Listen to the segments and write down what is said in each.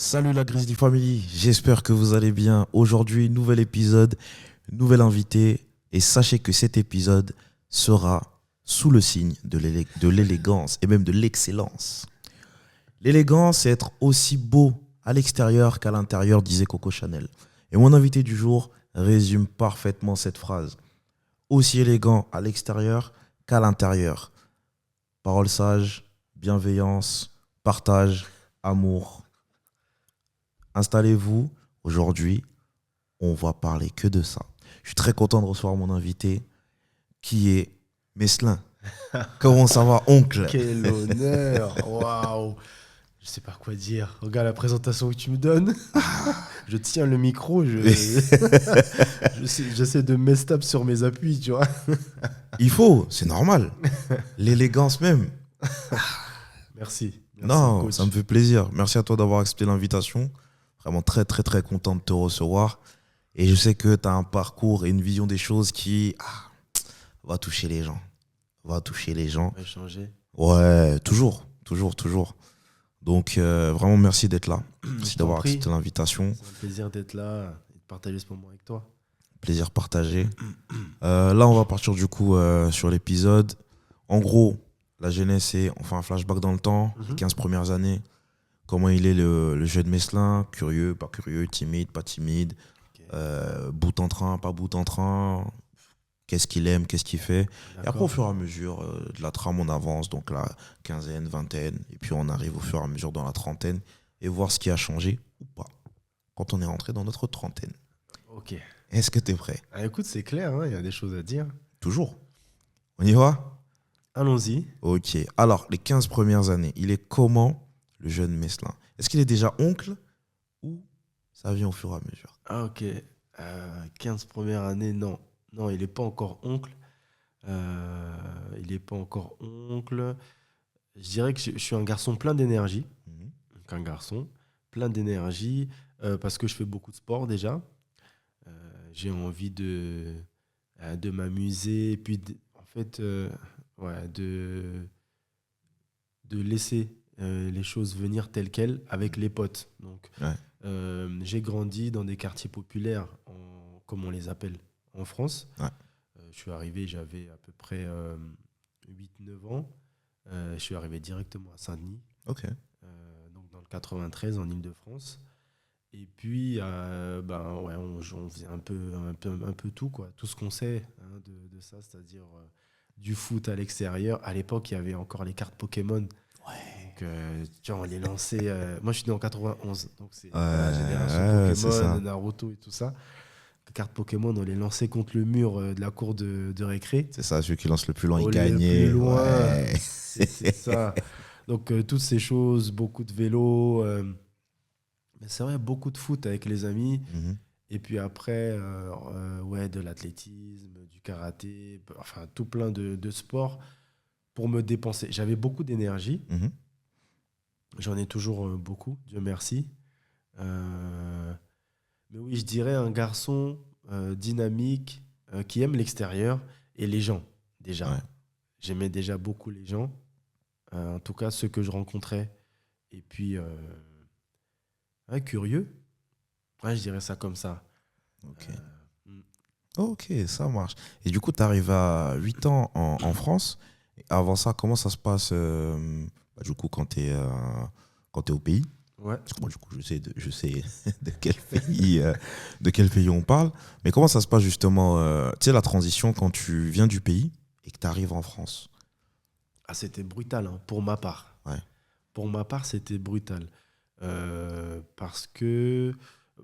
Salut la Grizzly Family, j'espère que vous allez bien. Aujourd'hui, nouvel épisode, nouvel invité. Et sachez que cet épisode sera sous le signe de l'élégance et même de l'excellence. L'élégance, c'est être aussi beau à l'extérieur qu'à l'intérieur, disait Coco Chanel. Et mon invité du jour résume parfaitement cette phrase. Aussi élégant à l'extérieur qu'à l'intérieur. Parole sage, bienveillance, partage, amour. Installez-vous. Aujourd'hui, on va parler que de ça. Je suis très content de recevoir mon invité qui est Meslin. Comment ça va, oncle? Quel honneur! Waouh! Je sais pas quoi dire. Regarde la présentation que tu me donnes. Je tiens le micro, j'essaie de m'estab sur mes appuis, tu vois. Il faut, c'est normal. L'élégance même. Merci, Non, ça me coach. fait plaisir. Merci à toi d'avoir accepté l'invitation. Vraiment très, très, très content de te recevoir. Et je sais que tu as un parcours et une vision des choses qui va toucher les gens. Va toucher les gens. On va échanger. Ouais, toujours, toujours, toujours. Donc, vraiment, merci d'être là. Je Merci t'en d'avoir prie. accepté l'invitation. C'est un plaisir d'être là et de partager ce moment avec toi. Plaisir partagé. Là, on va partir du coup sur l'épisode. En gros, la jeunesse, c'est on fait un flashback dans le temps, les 15 premières années. Comment il est le jeune Meslin, curieux, pas curieux, timide, pas timide, Ok. bout en train, pas bout en train. Qu'est-ce qu'il aime, qu'est-ce qu'il fait. Et après, au D'accord. fur et à mesure de la trame, on avance. Donc la quinzaine, vingtaine. Et puis on arrive au fur et à mesure dans la trentaine. Et voir ce qui a changé ou pas. Quand on est rentré dans notre trentaine. Ok. Est-ce que tu es prêt? Ah, écoute, c'est clair, hein, il y a des choses à dire. Toujours. On y va? Allons-y. Ok. Alors, les 15 premières années, il est comment le jeune Meslin? Est-ce qu'il est déjà oncle ou ça vient au fur et à mesure? Ah, ok. 15 premières années, non. Non, il n'est pas encore oncle. Il n'est pas encore oncle. Je dirais que je suis un garçon plein d'énergie. Mhm. Donc un garçon plein d'énergie parce que je fais beaucoup de sport déjà. J'ai envie de m'amuser et puis en fait ouais, de laisser les choses venir telles quelles avec les potes. Donc Ouais. j'ai grandi dans des quartiers populaires, comme on les appelle en France. Ouais. Je suis arrivé, j'avais à peu près 8-9 ans. Je suis arrivé directement à Saint-Denis, Ok. donc dans le 93 en Île-de-France. Et puis, ben, ouais, on faisait un peu tout, quoi. Tout ce qu'on sait hein, de ça, c'est-à-dire du foot à l'extérieur. À l'époque, il y avait encore les cartes Pokémon. Donc, tu vois, on les lançait. Moi, je suis né en 91, donc c'est voilà, génération Ouais, c'est Pokémon, ça. Naruto et tout ça. Les cartes Pokémon, on les lançait contre le mur de la cour de récré. C'est ça, celui qui lance le plus loin, il Au le plus gagnait. loin, Ouais. c'est ça. Donc, toutes ces choses, beaucoup de vélo. Mais c'est vrai, beaucoup de foot avec les amis. Mhm. Et puis après, ouais, de l'athlétisme, du karaté, enfin tout plein de sports pour me dépenser. J'avais beaucoup d'énergie. Mhm. J'en ai toujours beaucoup, Dieu merci. Euh, mais oui, je dirais un garçon dynamique qui aime l'extérieur et les gens, déjà. Ouais. J'aimais déjà beaucoup les gens, en tout cas ceux que je rencontrais. Et puis, ouais, curieux. Ouais, je dirais ça comme ça. Ok. Mm. Ok, ça marche. Et du coup, tu arrives à 8 ans en France. Et avant ça, comment ça se passe du coup, quand tu es au pays? Ouais. Parce que moi, du coup, je sais de quel pays on parle. Mais comment ça se passe justement, tu sais, la transition quand tu viens du pays et que tu arrives en France? Ah, c'était brutal hein, pour ma part. Ouais. Pour ma part, c'était brutal. Parce que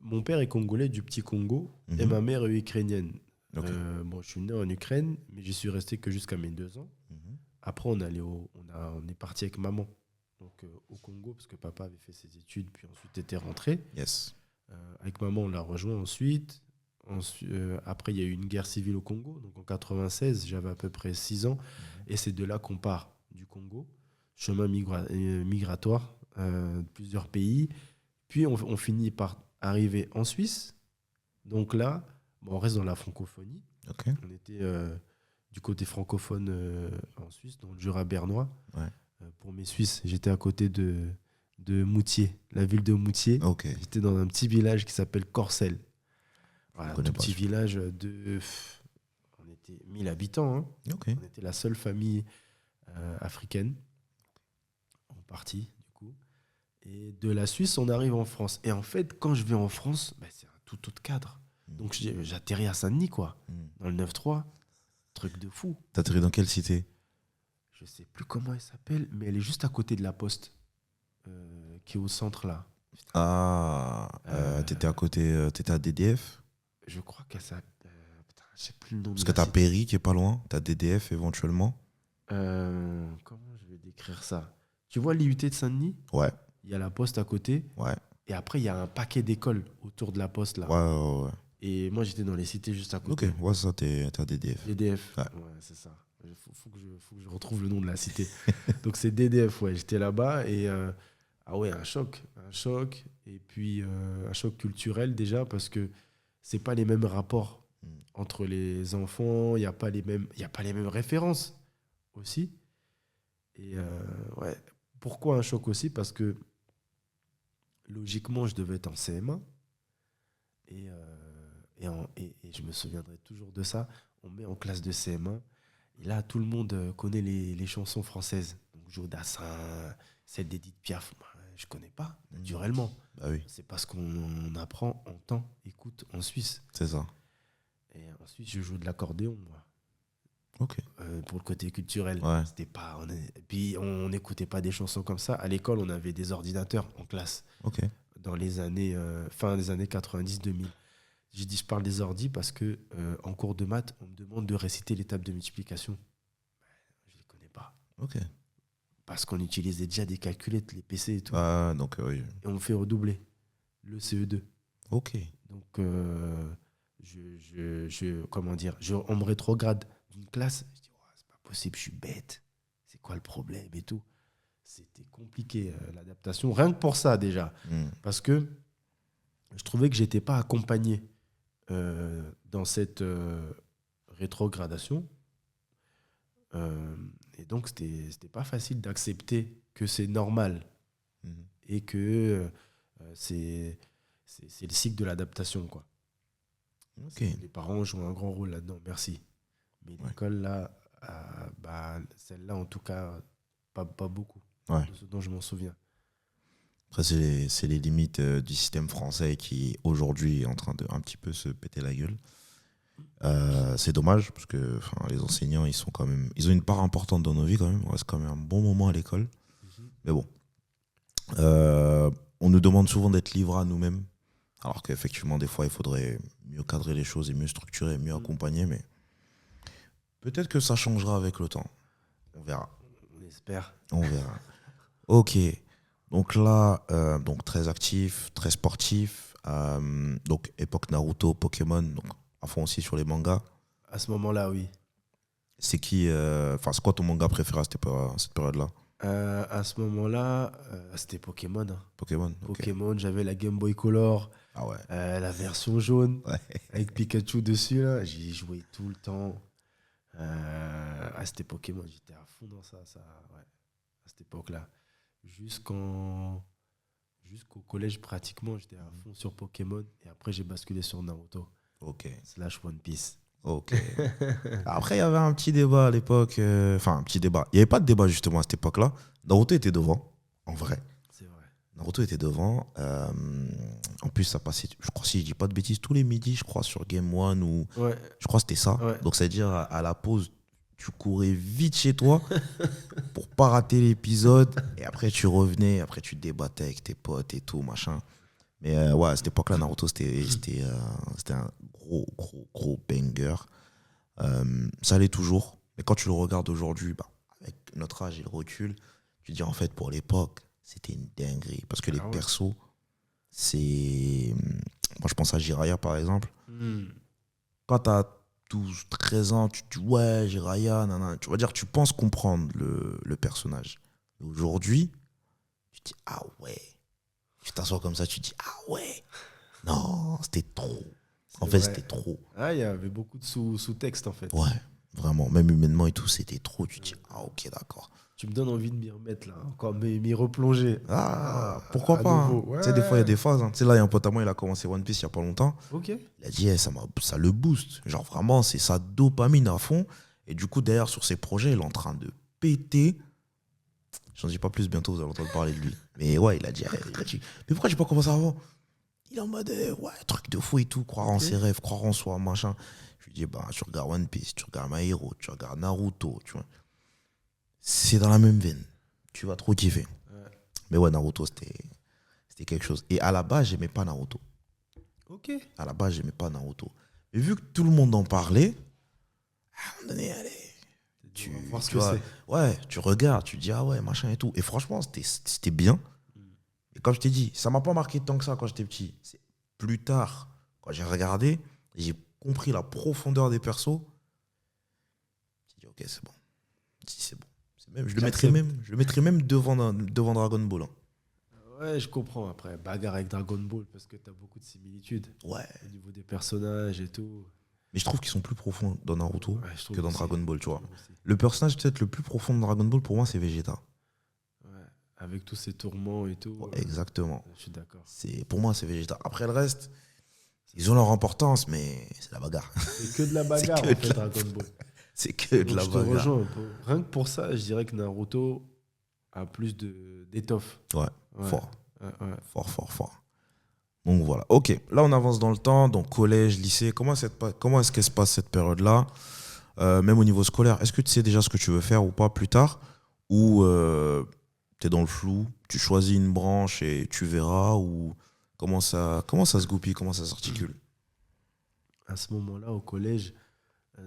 mon père est congolais du petit Congo et Mhm. ma mère est ukrainienne. Ok. Bon, je suis né en Ukraine, mais j'y suis resté que jusqu'à mes 2 ans. Mhm. Après, on est parti avec maman donc, au Congo parce que papa avait fait ses études, puis ensuite était rentré. Yes. Avec maman, on l'a rejoint ensuite. Après, il y a eu une guerre civile au Congo. Donc en 96, j'avais à peu près 6 ans. Et c'est de là qu'on part du Congo. Chemin migratoire de plusieurs pays. Puis on finit par arriver en Suisse. Donc là, bon, on reste dans la francophonie. Ok. On était du côté francophone en Suisse, dans le Jura bernois. Ouais. Pour mes Suisses, j'étais à côté de Moutier, la ville de Moutier. Ok. J'étais dans un petit village qui s'appelle Corcelles. Voilà, Je connais tout pas, petit je- village on était 1000 habitants, hein. Ok. On était la seule famille africaine en partie, du coup. Et de la Suisse, on arrive en France. Et en fait, quand je vais en France, bah, c'est un tout autre cadre. Donc j'atterris à Saint-Denis, quoi, Hmm. dans le 9-3. Truc de fou. T'as atterri dans quelle cité? Je sais plus comment elle s'appelle, mais elle est juste à côté de la poste, qui est au centre là. Ah, t'étais à côté, t'étais à DDF? Je crois qu'elle s'appelle. Putain, je sais plus le nom Parce de que la t'as cité. Péry qui est pas loin, t'as DDF éventuellement. Comment je vais décrire ça? Tu vois l'IUT de Saint-Denis? Ouais, Il y a la poste à côté. ouais, Et après, il y a un paquet d'écoles autour de la poste là. ouais. Et moi, j'étais dans les cités juste à Ok, côté. ouais, ça, t'es à DDF. DDF. Ouais. Ouais, c'est ça. Faut que je retrouve le nom de la cité. Donc, c'est DDF, ouais. J'étais là-bas et. Ah ouais, un choc. Un choc. Et puis, un choc culturel déjà parce que c'est pas les mêmes rapports Mm. entre les enfants. Il n'y a pas les mêmes références aussi. Et ouais. Pourquoi un choc aussi? Parce que logiquement, je devais être en CM1. Et je me souviendrai toujours de ça. On met en classe de CM1. Et là, tout le monde connaît les chansons françaises. Donc, Joe Dassin, celle d'Edith Piaf. Moi, je ne connais pas, naturellement. Bah oui, C'est parce qu'on apprend, entend, écoute en Suisse. c'est ça. Et ensuite, je joue de l'accordéon, moi, Ok. pour le côté culturel. Ouais. C'était pas, et puis, on n'écoutait pas des chansons comme ça. À l'école, on avait des ordinateurs en classe Ok. dans les années, fin des années 90-2000. J'ai dit, je parle des ordis parce que en cours de maths, on me demande de réciter les tables de multiplication. Je ne les connais pas. Ok. Parce qu'on utilisait déjà des calculettes, les PC et tout. Ah, donc oui. Et on me fait redoubler le CE2. Ok. Donc, comment dire, on me rétrograde d'une classe. Je dis, ouais, c'est pas possible, je suis bête. C'est quoi le problème et tout. C'était compliqué, l'adaptation. Rien que pour ça, déjà. Mm. Parce que je trouvais que je n'étais pas accompagné dans cette rétrogradation. Et donc, c'était pas facile d'accepter que c'est normal Mm. et que c'est le cycle de l'adaptation, quoi. Ok. Les parents jouent un grand rôle là-dedans, merci. Mais Ouais. l'école, là, celle-là, en tout cas, pas beaucoup, Ouais. de ce dont je m'en souviens. Après, c'est les limites du système français qui, aujourd'hui, est en train de un petit peu se péter la gueule. C'est dommage, parce que les enseignants, ils ont une part importante dans nos vies, quand même. On reste quand même un bon moment à l'école. Mais bon. On nous demande souvent d'être livrés à nous-mêmes. Alors qu'effectivement, des fois, il faudrait mieux cadrer les choses et mieux structurer, mieux accompagner. Mais peut-être que ça changera avec le temps. On verra. On espère. On verra. Ok. Donc là, donc très actif, très sportif. Donc époque Naruto, Pokémon, donc à fond aussi sur les mangas. À ce moment-là, oui. C'est qui, c'est quoi ton manga préféré à cette période-là? À ce moment-là, c'était Pokémon, hein. Pokémon. Ok. Pokémon, j'avais la Game Boy Color, Ah ouais. la version jaune, Ouais. avec Pikachu dessus, là. J'y jouais tout le temps. C'était Pokémon, j'étais à fond dans ça, ouais, à cette époque-là. Jusqu'au collège, pratiquement, j'étais à fond sur Pokémon. Et après, j'ai basculé sur Naruto, Ok. / One Piece. Ok. Après, il y avait un petit débat à l'époque. Enfin, un petit débat. Il n'y avait pas de débat justement à cette époque-là. Naruto était devant, en vrai. C'est vrai. Naruto était devant. En plus, ça passait, je crois, si je dis pas de bêtises, tous les midis, je crois, sur Game One ou. Ouais. Je crois que c'était ça. Ouais. Donc, c'est-à-dire, à la pause, tu courais vite chez toi pour pas rater l'épisode. Et après, tu revenais. Après, tu débattais avec tes potes et tout, machin. Mais ouais, à cette époque-là, Naruto, c'était un gros banger. Ça l'est toujours. Mais quand tu le regardes aujourd'hui, avec notre âge et le recul, tu te dis en fait, pour l'époque, c'était une dinguerie. Parce que les ouais. persos, c'est. Moi, je pense à Jiraiya, par exemple. Quand tu as 12, 13 ans, tu te dis ouais, Jiraiya, nanana. Tu vas dire, tu penses comprendre le personnage. Mais aujourd'hui, tu te dis ah ouais. Tu t'assois comme ça, tu te dis ah ouais. Non, c'était trop. En fait, c'était trop. Ah, il y avait beaucoup de sous-texte, en fait. Ouais. Vraiment, même humainement et tout, c'était trop. Tu te dis, ah ok, d'accord. Tu me donnes envie de m'y remettre, là. Encore m'y replonger. Pourquoi à pas, hein. nouveau. Tu sais, des fois, il y a Ouais. des phases, hein. Tu sais, là, il y a un pote à moi, il a commencé One Piece il y a pas longtemps. Ok. Il a dit, ça le booste. Genre, vraiment, c'est sa dopamine à fond. Et du coup, derrière, sur ses projets, il est en train de péter. J'en dis pas plus, bientôt, vous allez entendre parler de lui. Mais ouais, il a dit, mais pourquoi j'ai pas commencé avant? Il est en mode, ouais, truc de fou et tout, croire en Ok. ses rêves, croire en soi, machin. Je lui dis, bah, tu regardes One Piece, tu regardes My Hero, tu regardes Naruto, tu vois. C'est dans la même veine. Tu vas trop kiffer. Ouais. Mais ouais, Naruto, c'était quelque chose. Et à la base, j'aimais pas Naruto. Ok. À la base, j'aimais pas Naruto. Mais vu que tout le monde en parlait, à un moment donné, allez, Tu vas voir ce tu que vois, c'est. ouais, tu regardes, tu dis, ah ouais, machin et tout. Et franchement, c'était bien. Et comme je t'ai dit, ça m'a pas marqué tant que ça quand j'étais petit. C'est plus tard, quand j'ai regardé, j'ai compris la profondeur des persos. J'ai dit, ok, c'est bon. J'ai dit, c'est bon. J'accepte. Je le mettrais même devant Dragon Ball, hein. Ouais, je comprends. Après, bagarre avec Dragon Ball, parce que t'as beaucoup de similitudes Ouais. au niveau des personnages et tout. Mais je trouve qu'ils sont plus profonds dans Naruto Ouais, je trouve que dans aussi. Dragon Ball, tu vois. Je trouve aussi. Le personnage peut-être le plus profond de Dragon Ball, pour moi, c'est Vegeta. Ouais. Avec tous ces tourments et tout. Ouais, exactement. Je suis d'accord. Pour moi, c'est Vegeta. Après le reste, ils ont leur importance, mais c'est la bagarre. C'est que de la bagarre, que en de fait, la- Dragon Ball. C'est que de Donc, la je te bagarre. rejoins un peu. Rien que pour ça, je dirais que Naruto a plus d'étoffe. Ouais, Ouais. fort. Ouais. Fort, fort, fort. Donc voilà. Ok, là on avance dans le temps, donc collège, lycée. Comment est-ce qu'elle se passe cette période-là? Même au niveau scolaire, est-ce que tu sais déjà ce que tu veux faire ou pas plus tard? Ou tu es dans le flou, tu choisis une branche et tu verras? Ou comment ça se goupille, comment ça s'articule? À ce moment-là, au collège,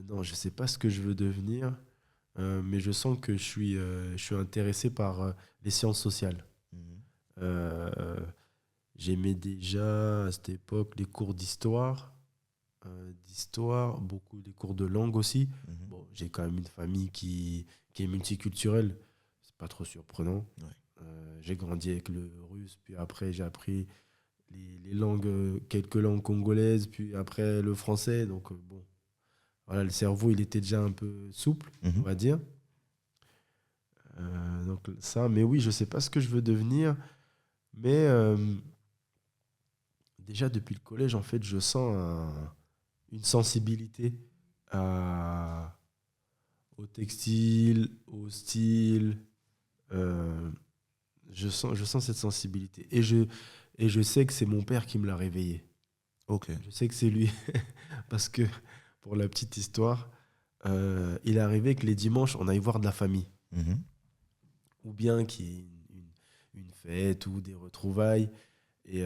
non, je sais pas ce que je veux devenir, mais je sens que je suis intéressé par les sciences sociales. Mhm, Euh, J'aimais déjà à cette époque les cours d'histoire, beaucoup les cours de langue aussi. mhm. Bon, j'ai quand même une famille qui est multiculturelle, c'est pas trop surprenant. Ouais. J'ai grandi avec le russe, puis après j'ai appris les langues, quelques langues congolaises, puis après le français. Donc bon, voilà, le cerveau il était déjà un peu souple, on Mhm. va dire. Donc ça, mais oui, je sais pas ce que je veux devenir, mais déjà depuis le collège, en fait, je sens une sensibilité à- au textile, au style. euh, je sens cette sensibilité. Et je sais que c'est mon père qui me l'a réveillé. Ok. Je sais que c'est lui. Parce que, pour la petite histoire, il est arrivé que les dimanches, on aille voir de la famille. Mhm. Ou bien qu'il y ait une fête ou des retrouvailles. Et,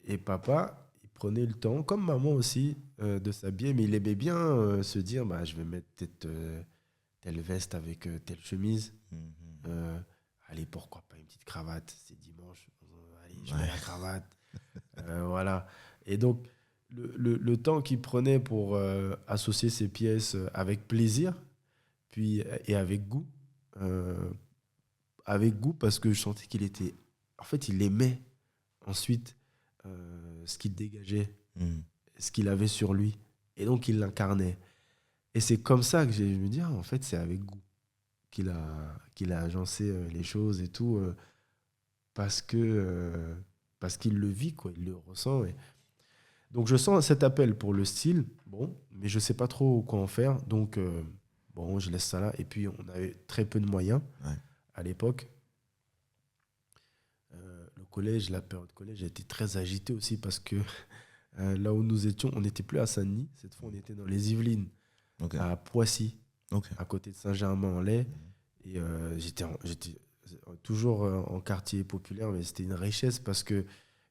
et papa, il prenait le temps, comme maman aussi, de s'habiller, mais il aimait bien se dire, bah, je vais mettre telle veste avec telle chemise. Mhm. Euh, Allez, pourquoi pas une petite cravate, c'est dimanche. Allez, je mets Ouais. la cravate. Voilà. Et donc, le temps qu'il prenait pour associer ces pièces avec plaisir, puis, et euh, avec goût parce que je sentais qu'il était... En fait, il aimait ensuite ce qu'il dégageait, Mhm. ce qu'il avait sur lui. Et donc, il l'incarnait. Et c'est comme ça que je me dis, ah, en fait, c'est avec goût qu'il a agencé les choses et tout, parce qu'il le vit, quoi, il le ressent. Donc, je sens cet appel pour le style, bon, mais je sais pas trop quoi en faire. Donc, bon, je laisse ça là. Et puis, on avait très peu de moyens Ouais. à l'époque. Le collège, la période collège a été très agitée aussi parce que là où nous étions, on n'était plus à Saint-Denis. Cette fois, on était dans les Yvelines, Ok. à Poissy, Ok. à côté de Saint-Germain-en-Laye. Et j'étais toujours en quartier populaire, mais c'était une richesse parce qu'il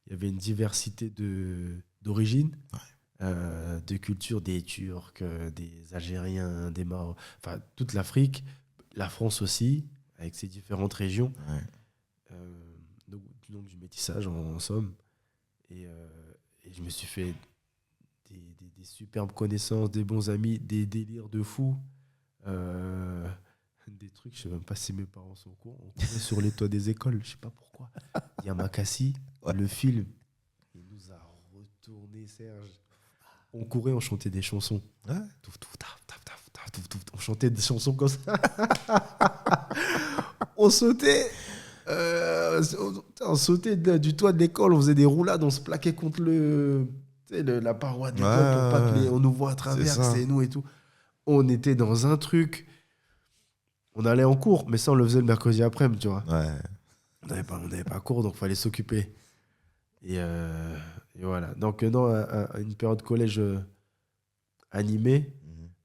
y avait une diversité d'origines, de cultures, des Turcs, des Algériens, des Marocains, enfin toute l'Afrique, la France aussi, avec ses différentes régions. Ouais. Donc du métissage en somme. Et, et je me suis fait des superbes connaissances, des bons amis, des délires de fou. Des trucs, je sais même pas si mes parents sont au courant. On courait sur les toits des écoles, je sais pas pourquoi. Yamakasi, Ouais. le film, il nous a retourné, Serge. On courait, on chantait des chansons. Ouais. Touf, touf, taf, taf, taf, taf. On chantait des chansons comme ça. On sautait. On sautait du toit de l'école, on faisait des roulades, on se plaquait contre la paroi de l'école pour pas qu'on nous voit à travers, que c'est nous et tout. On était dans un truc. On allait en cours, mais ça, on le faisait le mercredi après-midi, tu vois. Ouais. On n'avait pas cours, donc il fallait s'occuper. Et voilà. Donc, non, une période collège animée.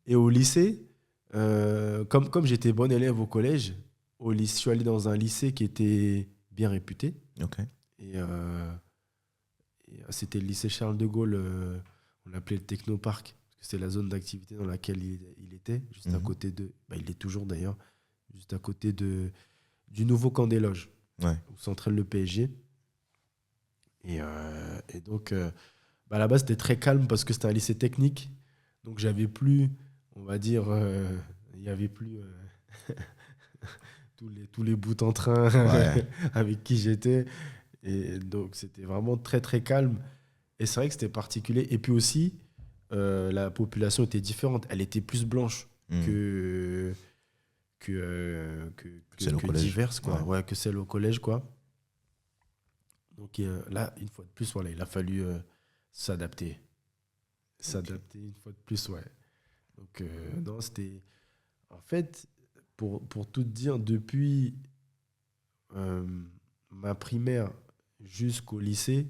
Et au lycée, comme j'étais bon élève au collège, au lycée, je suis allé dans un lycée qui était bien réputé. Ok. Et c'était le lycée Charles de Gaulle, on l'appelait le Technoparc, parce que c'est la zone d'activité dans laquelle il était, juste à côté de. Bah, il est toujours d'ailleurs, juste à côté du nouveau camp des loges, où s'entraîne le PSG. Et donc, à la base, c'était très calme parce que c'était un lycée technique. Donc, j'avais plus, on va dire, il n'y avait plus tous les bouts en train avec qui j'étais. Et donc, c'était vraiment très, très calme. Et c'est vrai que c'était particulier. Et puis aussi, la population était différente. Elle était plus blanche que diverse, quoi. Ouais, que celle au collège, quoi. Donc là, une fois de plus, voilà, il a fallu s'adapter. S'adapter une fois de plus, ouais. Donc, non, c'était... En fait, pour tout te dire, depuis ma primaire jusqu'au lycée,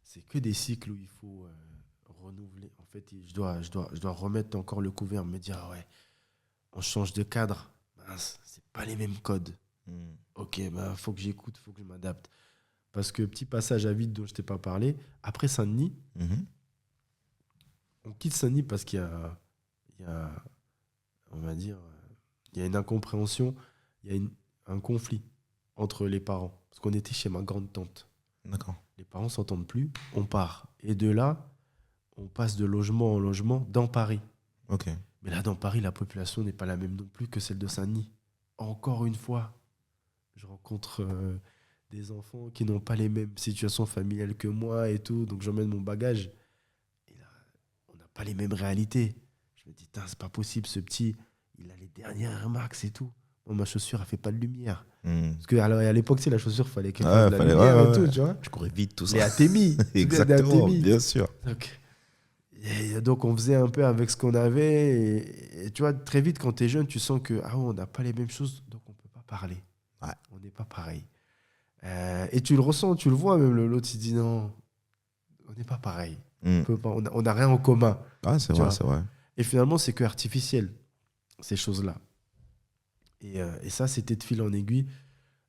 c'est que des cycles où il faut renouveler. En fait, je dois remettre encore le couvert, me dire, ah ouais, on change de cadre. Mince, c'est pas les mêmes codes. Ok, faut que j'écoute, faut que je m'adapte. Parce que petit passage à vide dont je t'ai pas parlé, après Saint-Denis, on quitte Saint-Denis parce qu'il y a, on va dire, il y a une incompréhension, il y a un conflit entre les parents. Parce qu'on était chez ma grande-tante. D'accord. Les parents s'entendent plus, on part. Et de là, on passe de logement en logement dans Paris. Ok. Mais là, dans Paris, la population n'est pas la même non plus que celle de Saint-Denis. Encore une fois, je rencontre des enfants qui n'ont pas les mêmes situations familiales que moi et tout. Donc, j'emmène mon bagage. Et là, on n'a pas les mêmes réalités. Je me dis, c'est pas possible, ce petit, il a les dernières Air Max et tout. Moi, ma chaussure, elle fait pas de lumière. Parce que à l'époque, la chaussure, il fallait qu'elle fasse de la lumière et tout, tu vois. Je courais vite, tout ça. Les Atemi. Exactement, bien sûr. Donc, on faisait un peu avec ce qu'on avait. Et tu vois, très vite, quand tu es jeune, tu sens que on n'a pas les mêmes choses, donc on ne peut pas parler. Ouais. On n'est pas pareil. Et tu le ressens, tu le vois, même l'autre, il dit non, on n'est pas pareil. On n'a rien en commun. Ah, c'est vrai, c'est vrai. Et finalement, c'est que artificiel, ces choses-là. Et ça, c'était de fil en aiguille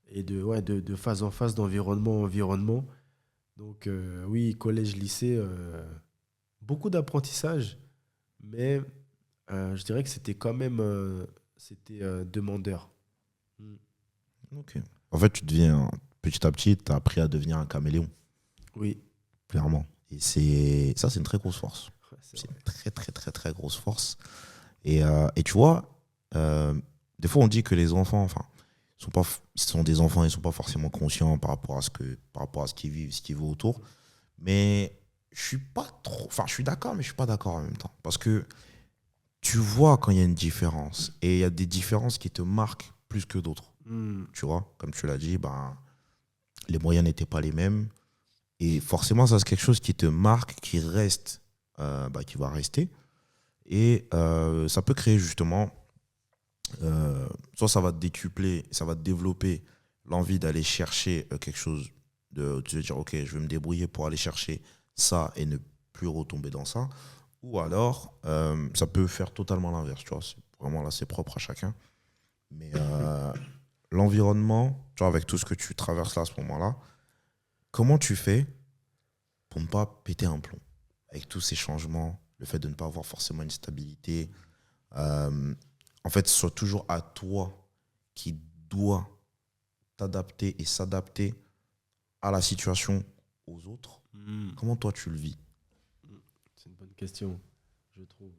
et de phase en phase, d'environnement en environnement. Donc, oui, collège, lycée, beaucoup d'apprentissage, mais je dirais que c'était quand même demandeur. Ok. En fait, tu deviens, petit à petit, tu as appris à devenir un caméléon. Oui. Clairement. Et ça, c'est une très grosse force. C'est une très, très, très, très grosse force. Et tu vois, des fois, on dit que les enfants, enfin, ils sont des enfants, ils ne sont pas forcément conscients par rapport à ce qu'ils vivent, ce qu'ils vivent autour. Mais je suis pas trop. Enfin, je suis d'accord, mais je suis pas d'accord en même temps. Parce que tu vois quand il y a une différence. Et il y a des différences qui te marquent plus que d'autres. Tu vois, comme tu l'as dit, les moyens n'étaient pas les mêmes. Et forcément, ça, c'est quelque chose qui te marque, qui reste, qui va rester. Et ça peut créer justement. Soit ça va te décupler, ça va te développer l'envie d'aller chercher quelque chose, de te dire, ok, je vais me débrouiller pour aller chercher ça et ne plus retomber dans ça. Ou alors, ça peut faire totalement l'inverse. Tu vois, vraiment là, c'est propre à chacun. Mais l'environnement, tu vois, avec tout ce que tu traverses là à ce moment-là, comment tu fais pour ne pas péter un plomb avec tous ces changements, le fait de ne pas avoir forcément une stabilité. En fait, ce soit toujours à toi qui dois t'adapter et s'adapter à la situation, aux autres. Comment toi tu le vis? C'est une bonne question, je trouve.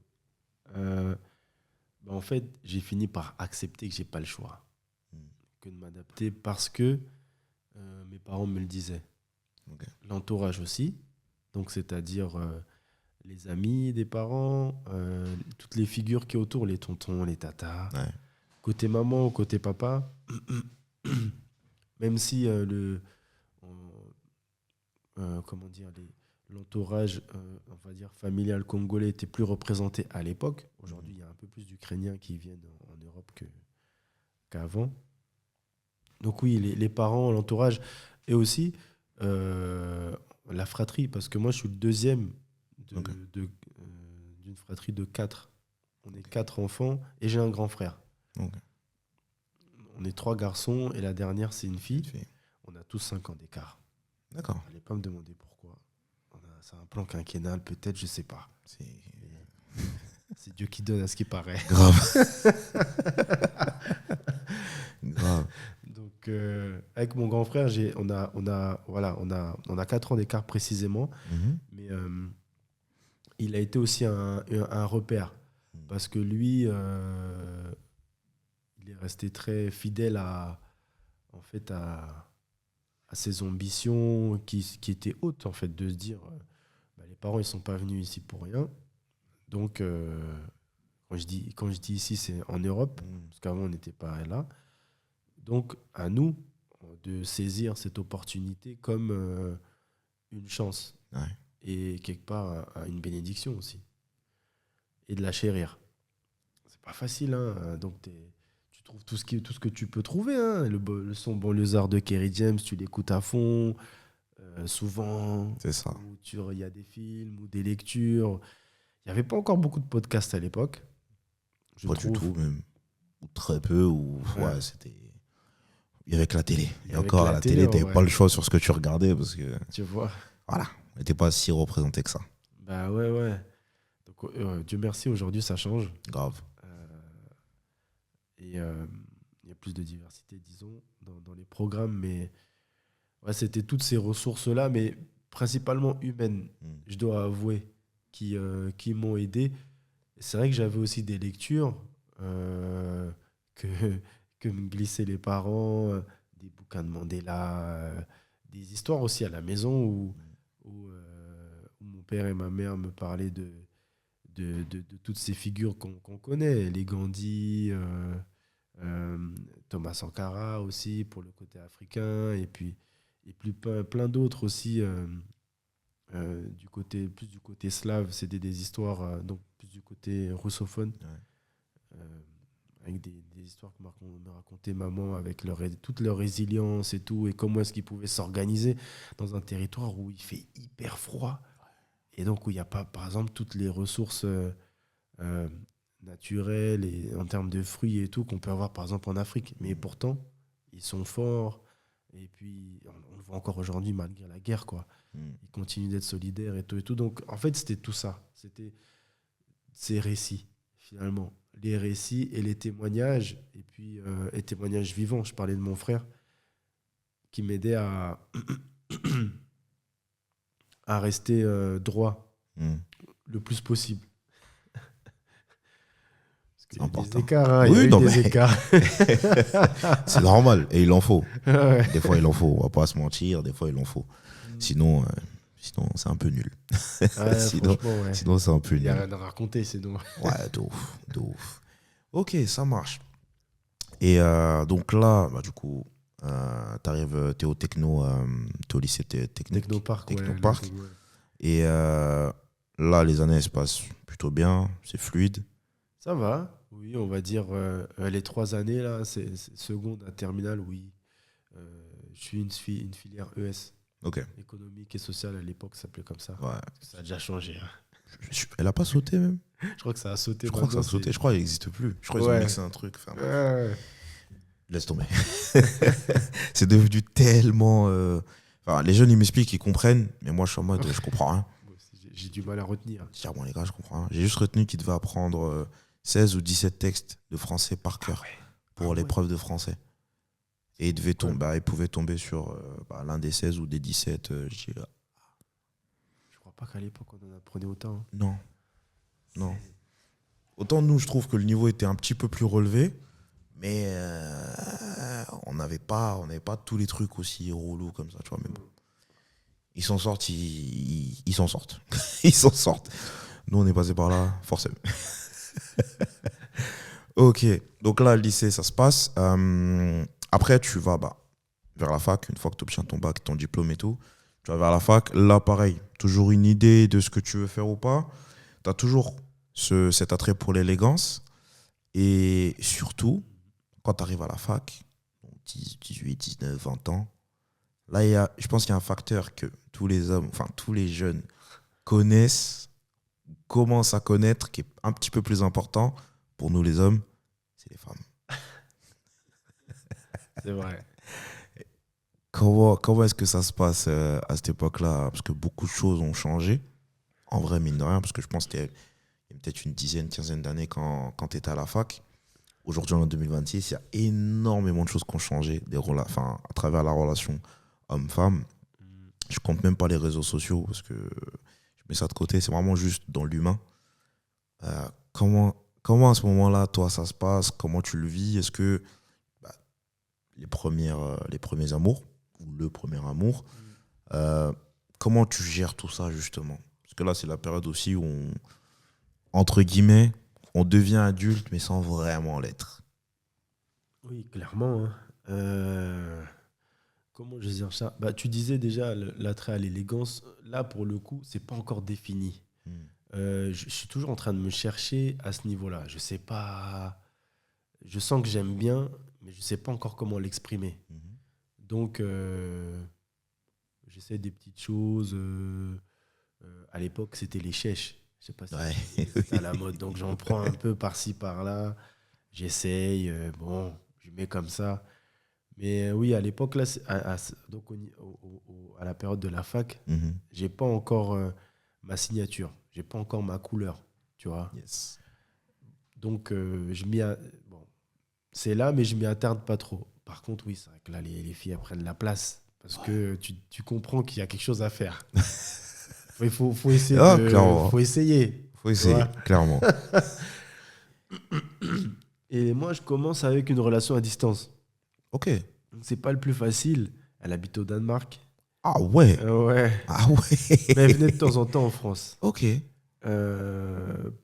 En fait, j'ai fini par accepter que j'ai pas le choix que de m'adapter parce que mes parents me le disaient. Okay. L'entourage aussi, donc c'est-à-dire les amis des parents, toutes les figures qui est autour, les tontons, les tatas. Ouais. Côté maman, côté papa, même si comment dire, l'entourage, on va dire, familial congolais était plus représenté à l'époque. Aujourd'hui, il y a un peu plus d'Ukrainiens qui viennent en Europe qu'avant. Donc oui, les parents, l'entourage, et aussi la fratrie, parce que moi, je suis le deuxième Ok. d'une fratrie de 4. On est 4 enfants et j'ai un grand frère. Ok. On est 3 garçons et la dernière, c'est une fille. Fille. On a tous 5 ans d'écart. D'accord. Allez pas me demander pourquoi. C'est un plan quinquennal, peut-être, je sais pas. C'est C'est Dieu qui donne à ce qui paraît. grave. Grave. Donc, avec mon grand frère, on a 4 ans d'écart précisément. Mhm. Mais il a été aussi un repère. Parce que lui, il est resté très fidèle en fait, à ses ambitions qui étaient hautes, en fait, de se dire les parents, ils sont pas venus ici pour rien. Donc, quand je dis ici, c'est en Europe, parce qu'avant, on n'était pas là. Donc, à nous de saisir cette opportunité comme une chance. Ouais. Et quelque part, une bénédiction aussi. Et de la chérir. C'est pas facile, hein. Donc, tu trouves tout ce que tu peux trouver, hein. Le son banlieusard de Kerry James, tu l'écoutes à fond. Souvent, C'est ça. il y a des films ou des lectures. Il n'y avait pas encore beaucoup de podcasts à l'époque. Pas du tout, même. Ou très peu, ou ouais, c'était. Il y avait que la télé. Et avec encore, la à la télé, télé, t'avais ouais. pas le choix sur ce que tu regardais parce que, Tu vois. voilà, on n'était pas si représenté que ça. Bah ouais. Donc, Dieu merci, aujourd'hui, ça change. Grave. Et il y a plus de diversité, disons, dans les programmes. Mais ouais, c'était toutes ces ressources-là, mais principalement humaines, je dois avouer, qui m'ont aidé. Et c'est vrai que j'avais aussi des lectures que me glissaient les parents, des bouquins de Mandela, des histoires aussi à la maison où mon père et ma mère me parlaient de toutes ces figures qu'on connaît, les Gandhi, Thomas Sankara aussi pour le côté africain, et puis plein d'autres aussi plus du côté slave, c'était des histoires donc plus du côté russophone, avec des histoires que me racontait maman avec toute leur résilience et tout, et comment est-ce qu'ils pouvaient s'organiser dans un territoire où il fait hyper froid. Et donc, où il n'y a pas, par exemple, toutes les ressources naturelles et en termes de fruits et tout qu'on peut avoir, par exemple, en Afrique. Mais pourtant, ils sont forts. Et puis, on le voit encore aujourd'hui, malgré la guerre, quoi. Ils continuent d'être solidaires et tout. Donc, en fait, c'était tout ça. C'était ces récits, finalement. Les récits et les témoignages. Et puis, les témoignages vivants. Je parlais de mon frère qui m'aidait à rester droit le plus possible. Parce qu'il y a eu des écarts, hein, oui, des écarts. C'est normal, et il en faut. Ouais. Des fois, il en faut. On va pas se mentir, des fois, il en faut. Sinon, c'est un peu nul. Ouais, sinon, c'est un peu il n'y a nul. rien à raconter, c'est donc. Ouais, de ouf. Ok, ça marche. Et donc là, du coup, t'es au techno, t'es au lycée technique. Technopark. Technopark. Ouais. Et là, les années se passent plutôt bien, c'est fluide. Ça va, oui, on va dire les 3 années, là, c'est seconde à terminale, oui. Je suis une filière ES. Ok. Économique et sociale, à l'époque, ça s'appelait comme ça. Ouais. Ça a déjà changé. Hein. Elle a pas sauté même. Je crois que ça a sauté. Je crois que ça a sauté. Je crois qu'il n'existe plus. Je crois qu'ils ont mixé un truc. Enfin, Ouais. laisse tomber. C'est devenu tellement. Enfin, les jeunes, ils m'expliquent, ils comprennent. Mais moi, je suis en mode, je comprends rien. J'ai du mal à retenir. Je dis, bon, les gars, je comprends rien. J'ai juste retenu qu'ils devaient apprendre 16 ou 17 textes de français par cœur pour l'épreuve de français. Et ils pouvaient tomber sur l'un des 16 ou des 17. Je dis, je crois pas qu'à l'époque, on en apprenait autant. Non. Autant nous, je trouve que le niveau était un petit peu plus relevé. Mais on n'avait pas tous les trucs aussi relous comme ça, tu vois. Mais bon. Ils s'en sortent, ils s'en sortent. Ils s'en sortent. Nous, on est passé par là, forcément. Ok, donc là, le lycée, ça se passe. Après, tu vas vers la fac, une fois que tu obtiens ton bac, ton diplôme et tout. Tu vas vers la fac. Là, pareil, toujours une idée de ce que tu veux faire ou pas. Tu as toujours cet attrait pour l'élégance. Et surtout, quand tu arrives à la fac, 10, 18, 19, 20 ans, là, je pense qu'il y a un facteur que tous les hommes, enfin tous les jeunes connaissent, commencent à connaître, qui est un petit peu plus important pour nous les hommes, c'est les femmes. C'est vrai. Comment est-ce que ça se passe à cette époque-là? Parce que beaucoup de choses ont changé, en vrai, mine de rien, parce que je pense qu'il y a peut-être une dizaine, quinzaine d'années quand tu étais à la fac. Aujourd'hui, en 2026, il y a énormément de choses qui ont changé à travers la relation homme-femme. Je compte même pas les réseaux sociaux parce que je mets ça de côté. C'est vraiment juste dans l'humain. Comment à ce moment-là, toi, ça se passe? Comment tu le vis? Est-ce que bah, les premiers amours ou le premier amour, comment tu gères tout ça justement? Parce que là, c'est la période aussi où entre guillemets, on devient adulte mais sans vraiment l'être. Oui, clairement, hein. Comment je dire ça? Bah, tu disais déjà l'attrait à l'élégance. Là, pour le coup, c'est pas encore défini. Hmm. Je suis toujours en train de me chercher à ce niveau-là. Je sais pas. Je sens que j'aime bien, mais je sais pas encore comment l'exprimer. Mhm. Donc, j'essaie des petites choses. À l'époque, c'était les chèches. Je sais pas si Ouais. c'était à la mode. Donc, j'en prends un peu par-ci, par-là. J'essaye. Bon, je mets comme ça. Mais oui, à l'époque, là, donc à la période de la fac, Mhm. j'ai pas encore ma signature. J'ai pas encore ma couleur. Tu vois. Yes. Donc, bon, c'est là, mais je m'y attarde pas trop. Par contre, oui, c'est vrai que là, les filles elles prennent la place. Parce que tu comprends qu'il y a quelque chose à faire. Faut essayer Ah, clairement. faut essayer. Faut Tu essayer, vois. clairement. Et moi, je commence avec une relation à distance. Ok. Donc, c'est pas le plus facile. Elle habite au Danemark. Ah ouais. Ouais. Ah ouais. Mais elle venait de temps en temps en France. Ok.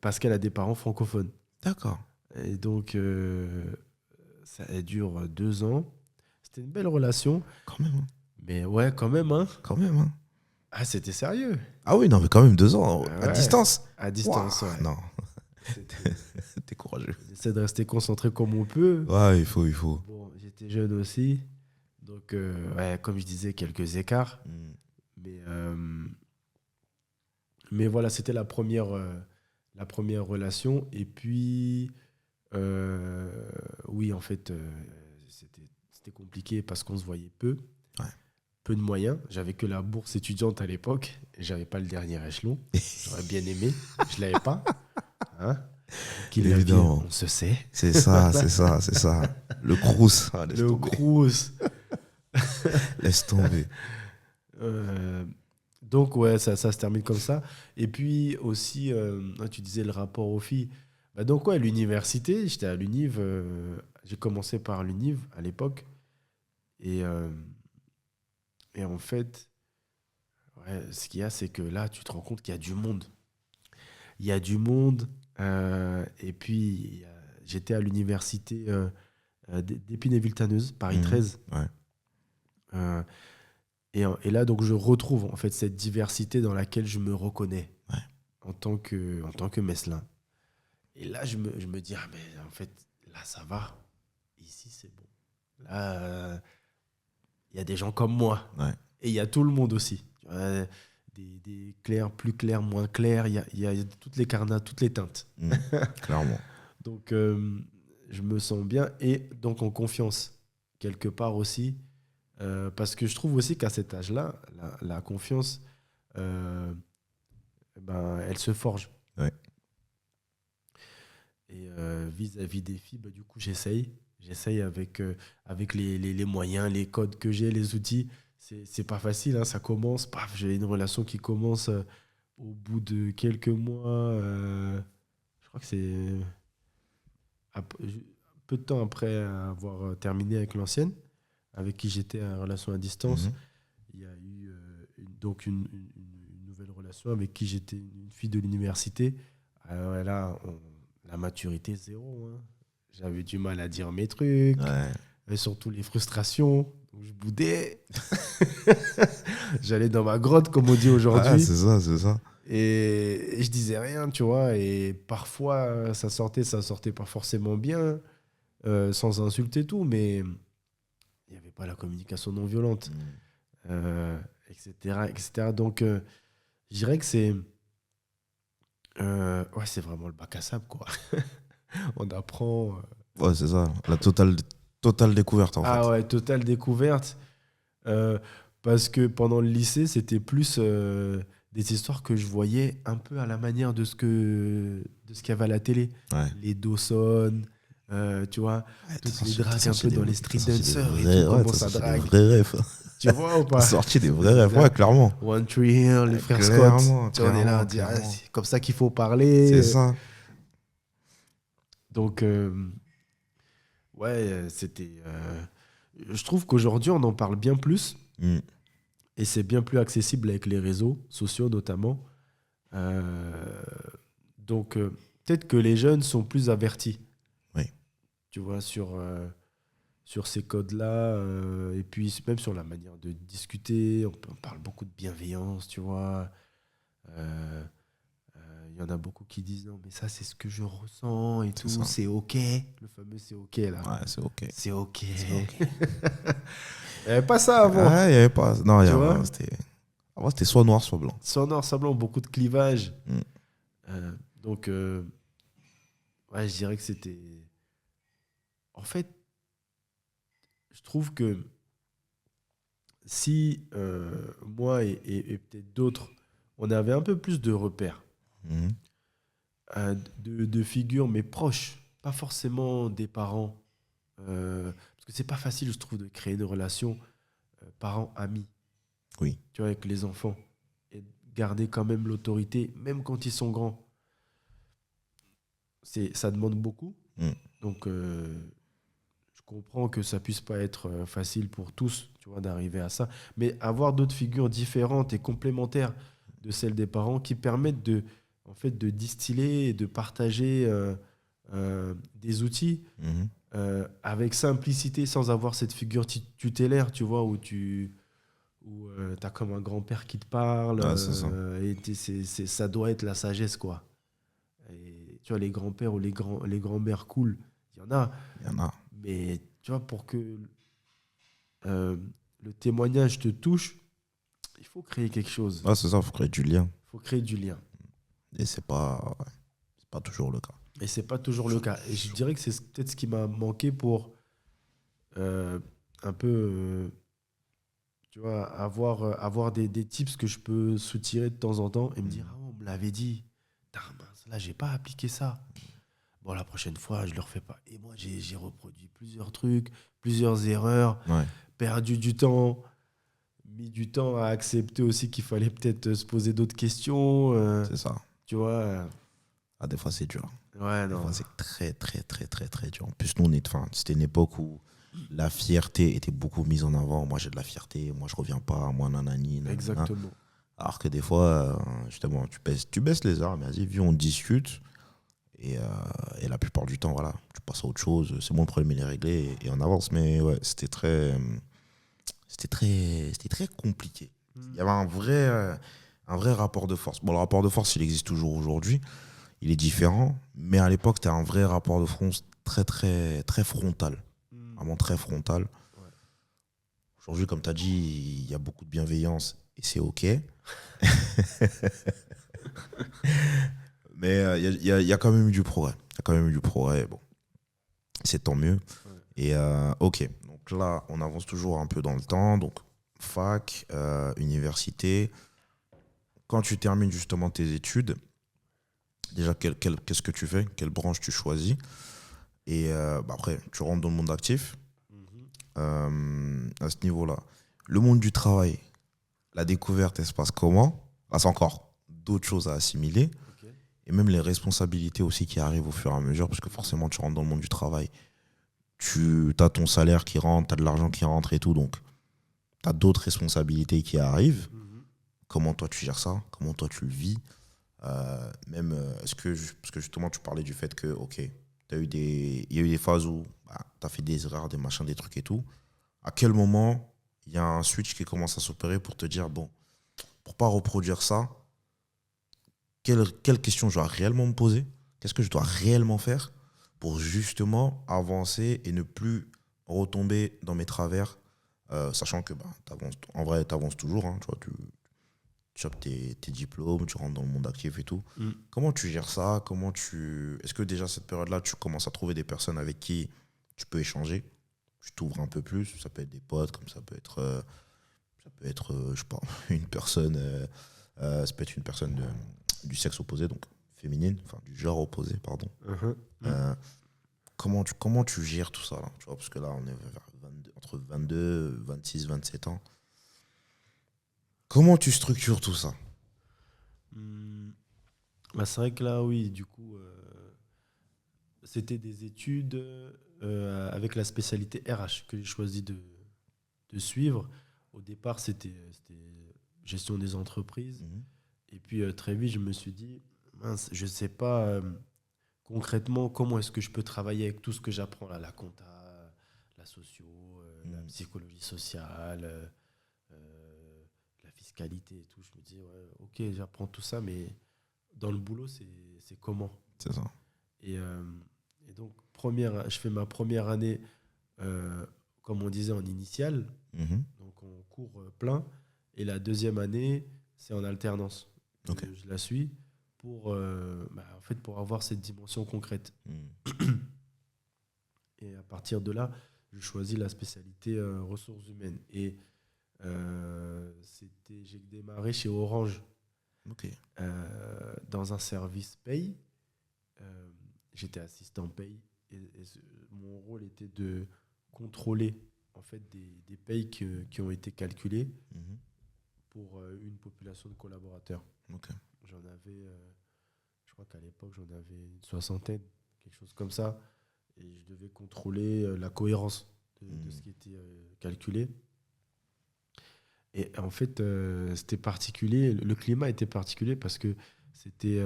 Parce qu'elle a des parents francophones. D'accord. Et donc, ça elle dure 2 ans. C'était une belle relation. Quand même, hein. Mais ouais, quand même, hein. Quand même, hein. Ah, c'était sérieux. Ah oui, non, mais quand même 2 ans à Ouais, distance. à distance, Ouah, ouais. non, C'était- t'es courageux. On essaie de rester concentré comme on peut. Ouais, il faut. Bon, j'étais jeune aussi. Donc, ouais, comme je disais, quelques écarts. Mm. Mais voilà, c'était la première relation. Et puis, oui, en fait, c'était compliqué parce qu'on se voyait peu. Ouais. Peu de moyens. J'avais que la bourse étudiante à l'époque. Et j'avais pas le dernier échelon. J'aurais bien aimé. Je l'avais pas. Hein? Qui l'a bien, Évidemment. on se sait. C'est ça, c'est ça, c'est ça. Le crous. Ah, laisse Le tomber. Crous. Laisse tomber. Donc, ouais, ça se termine comme ça. Et puis aussi, tu disais le rapport aux filles. Bah, donc, ouais, l'université, j'étais à l'Univ. J'ai commencé par l'Univ à l'époque. Et en fait, ouais, ce qu'il y a, c'est que là, tu te rends compte qu'il y a du monde. Il y a du monde. Et puis, j'étais à l'université d'Épinay-Villetaneuse, Paris Mhm. 13. Ouais. Euh, et là, donc, je retrouve en fait cette diversité dans laquelle je me reconnais Ouais. en tant que Messelin. Et là, je me dis, ah, mais en fait, là, ça va. Ici, c'est bon. Là, il y a des gens comme moi. Ouais. Et il y a tout le monde aussi. Tu vois, des clairs, plus clairs, moins clairs. Il y a toutes les carnats, toutes les teintes. Mm. Clairement. Donc, je me sens bien et donc en confiance, quelque part aussi. Parce que je trouve aussi qu'à cet âge-là, la confiance, elle se forge. Ouais. Et vis-à-vis des filles, du coup, j'essaye. J'essaye avec les moyens, les codes que j'ai, les outils. C'est pas facile, hein, ça commence. Paf, j'ai une relation qui commence au bout de quelques mois. Je crois que c'est peu de temps après avoir terminé avec l'ancienne, avec qui j'étais en relation à distance. Mhm. Il y a eu donc une nouvelle relation avec qui j'étais une fille de l'université. Alors là, la maturité, zéro. Hein. J'avais du mal à dire mes trucs, Ouais. et surtout les frustrations. Donc je boudais. J'allais dans ma grotte, comme on dit Ouais, aujourd'hui. c'est ça, c'est ça. Et je disais rien, tu vois. Et parfois, ça sortait pas forcément bien, sans insulter et tout, mais il n'y avait pas la communication non violente, etc., etc. Donc, je dirais que c'est vraiment le bac à sable, quoi. On apprend. Ouais, c'est ça. La totale découverte, en Ah fait. ouais, totale découverte. Euh, Parce que pendant le lycée, c'était plus des histoires que je voyais un peu à la manière de ce qu'il y avait à la télé. Ouais. Les Dawson, tu vois, Ouais, toutes les dragues un peu dans les street t'as sorti des dancers et vrais, tout, ouais, comment t'as ça sorti des drague. vrais refs. Tu vois ou T'as pas? sorti des vrais refs, ouais, clairement. One Tree Hill, les frères Scott. Clairement, Tu vois, on est là, on dit, clairement. c'est comme ça qu'il faut parler. C'est ça. Donc, ouais, c'était. Je trouve qu'aujourd'hui, on en parle bien plus. Mm. Et c'est bien plus accessible avec les réseaux sociaux notamment. Donc peut-être que les jeunes sont plus avertis. Oui. Tu vois, sur ces codes-là. Et puis même sur la manière de discuter. On parle beaucoup de bienveillance, tu vois. Il y en a beaucoup qui disent non, mais ça, c'est ce que je ressens et tout. ça. C'est OK. Le fameux c'est OK, là. Ouais, c'est OK. C'est OK. C'est OK. Il n'y avait pas ça avant. Ouais, il n'y avait pas. Non, Tu vois, avant, c'était soit noir, soit blanc. soit noir, soit blanc, beaucoup de clivage. Mm. Donc, ouais, je dirais que c'était. En fait, je trouve que si moi et peut-être d'autres, on avait un peu plus de repères, Mhm. de figures, mais proches, pas forcément des parents. Parce que c'est pas facile, je trouve, de créer une relation parents-amis, Oui. tu vois, avec les enfants. Et de garder quand même l'autorité, même quand ils sont grands. Ça demande beaucoup. Mm. Donc, je comprends que ça puisse pas être facile pour tous, tu vois, d'arriver à ça. Mais avoir d'autres figures différentes et complémentaires de celles des parents qui permettent en fait, de distiller et de partager des outils Mhm. avec simplicité, sans avoir cette figure tutélaire, tu vois, où tu as comme un grand-père qui te parle. Ouais, c'est ça. Et ça doit être la sagesse, quoi. Et tu vois, les grands-pères ou les grands-mères cool, il y en a. Il y en a. Mais tu vois, pour que le témoignage te touche, il faut créer quelque chose. Ouais, c'est ça, il faut créer du lien. Il faut créer du lien. Et c'est pas toujours le cas. Et c'est pas toujours le cas. Et je dirais que c'est peut-être ce qui m'a manqué pour un peu, tu vois, avoir des tips que je peux soutirer de temps en temps et me dire, ah, on me l'avait dit. Putain, mince, là, j'ai pas appliqué ça. Bon, la prochaine fois, je le refais pas. Et moi, j'ai reproduit plusieurs trucs, plusieurs erreurs, Ouais. perdu du temps, mis du temps à accepter aussi qu'il fallait peut-être se poser d'autres questions. C'est ça. Tu vois. Ah, des fois, c'est dur. Ouais, Des non. fois, c'est très, très, très, très, très dur. En plus, nous, c'était une époque où la fierté était beaucoup mise en avant. Moi, j'ai de la fierté. Moi, je reviens pas. Moi, nanani, nanana. Exactement. Alors que des fois, justement, tu baisses les armes. Vas-y, viens, on discute. Et la plupart du temps, voilà, tu passes à autre chose. C'est mon problème, il est réglé. Et on avance. Mais ouais, c'était très compliqué. Il y avait un vrai rapport de force. Bon, le rapport de force, il existe toujours aujourd'hui. Il est différent. Mais à l'époque, c'était un vrai rapport de force très, très, très frontal. Vraiment très frontal. Ouais. Aujourd'hui, comme tu as dit, il y a beaucoup de bienveillance et c'est OK. Mais il y a quand même eu du progrès. Il y a quand même eu du progrès. Bon, c'est tant mieux. Ouais. Et OK. Donc là, on avance toujours un peu dans le temps. Donc, fac, université. Quand tu termines justement tes études, déjà, qu'est-ce que tu fais? Quelle branche tu choisis? Et après, tu rentres dans le monde actif. À ce niveau-là, le monde du travail, la découverte, elle se passe comment? Là, c'est encore d'autres choses à assimiler. Ok. Et même les responsabilités aussi qui arrivent au fur et à mesure, parce que forcément, tu rentres dans le monde du travail. Tu as ton salaire qui rentre, tu as de l'argent qui rentre et tout. Donc, tu as d'autres responsabilités qui arrivent. comment toi tu gères ça, comment toi tu le vis. Parce que justement tu parlais du fait que, ok, il y a eu des phases où tu as fait des erreurs, des machins, des trucs et tout. À quel moment il y a un switch qui commence à s'opérer pour te dire, bon, pour pas reproduire ça, quelle question je dois réellement me poser? Qu'est-ce que je dois réellement faire pour justement avancer et ne plus retomber dans mes travers, sachant que en vrai, tu avances toujours, hein, tu vois, tu chopes tes diplômes, tu rentres dans le monde actif et tout. Comment tu gères ça? Est-ce que déjà cette période-là, tu commences à trouver des personnes avec qui tu peux échanger? Tu t'ouvres un peu plus, ça peut être des potes, comme je sais pas, une personne, ça peut être une personne du sexe opposé, donc féminine, enfin du genre opposé, pardon. Euh, comment tu gères tout ça là, tu vois, parce que là, on est entre 22, 26, 27 ans. Comment tu structures tout ça? C'est vrai que là, oui, du coup, c'était des études avec la spécialité RH que j'ai choisi de suivre. Au départ, c'était gestion des entreprises. Et puis, très vite, je me suis dit, mince, je ne sais pas concrètement comment est-ce que je peux travailler avec tout ce que j'apprends là, la compta, la socio, la psychologie sociale, la fiscalité et tout. Je me dis, ouais, ok, j'apprends tout ça, mais dans le boulot, c'est comment? C'est ça. Et donc, je fais ma première année, comme on disait, en initiale, donc en cours plein. Et la deuxième année, c'est en alternance. Ok. Je la suis en fait, pour avoir cette dimension concrète. Et à partir de là, je choisis la spécialité ressources humaines. Et j'ai démarré chez Orange, Ok. dans un service paye. J'étais assistant paye mon rôle était de contrôler en fait des payes qui ont été calculées pour une population de collaborateurs. Ok. Je crois qu'à l'époque, j'en avais une soixantaine, quelque chose comme ça. Et je devais contrôler la cohérence de ce qui était calculé. Et en fait, c'était particulier. Le climat était particulier parce que c'était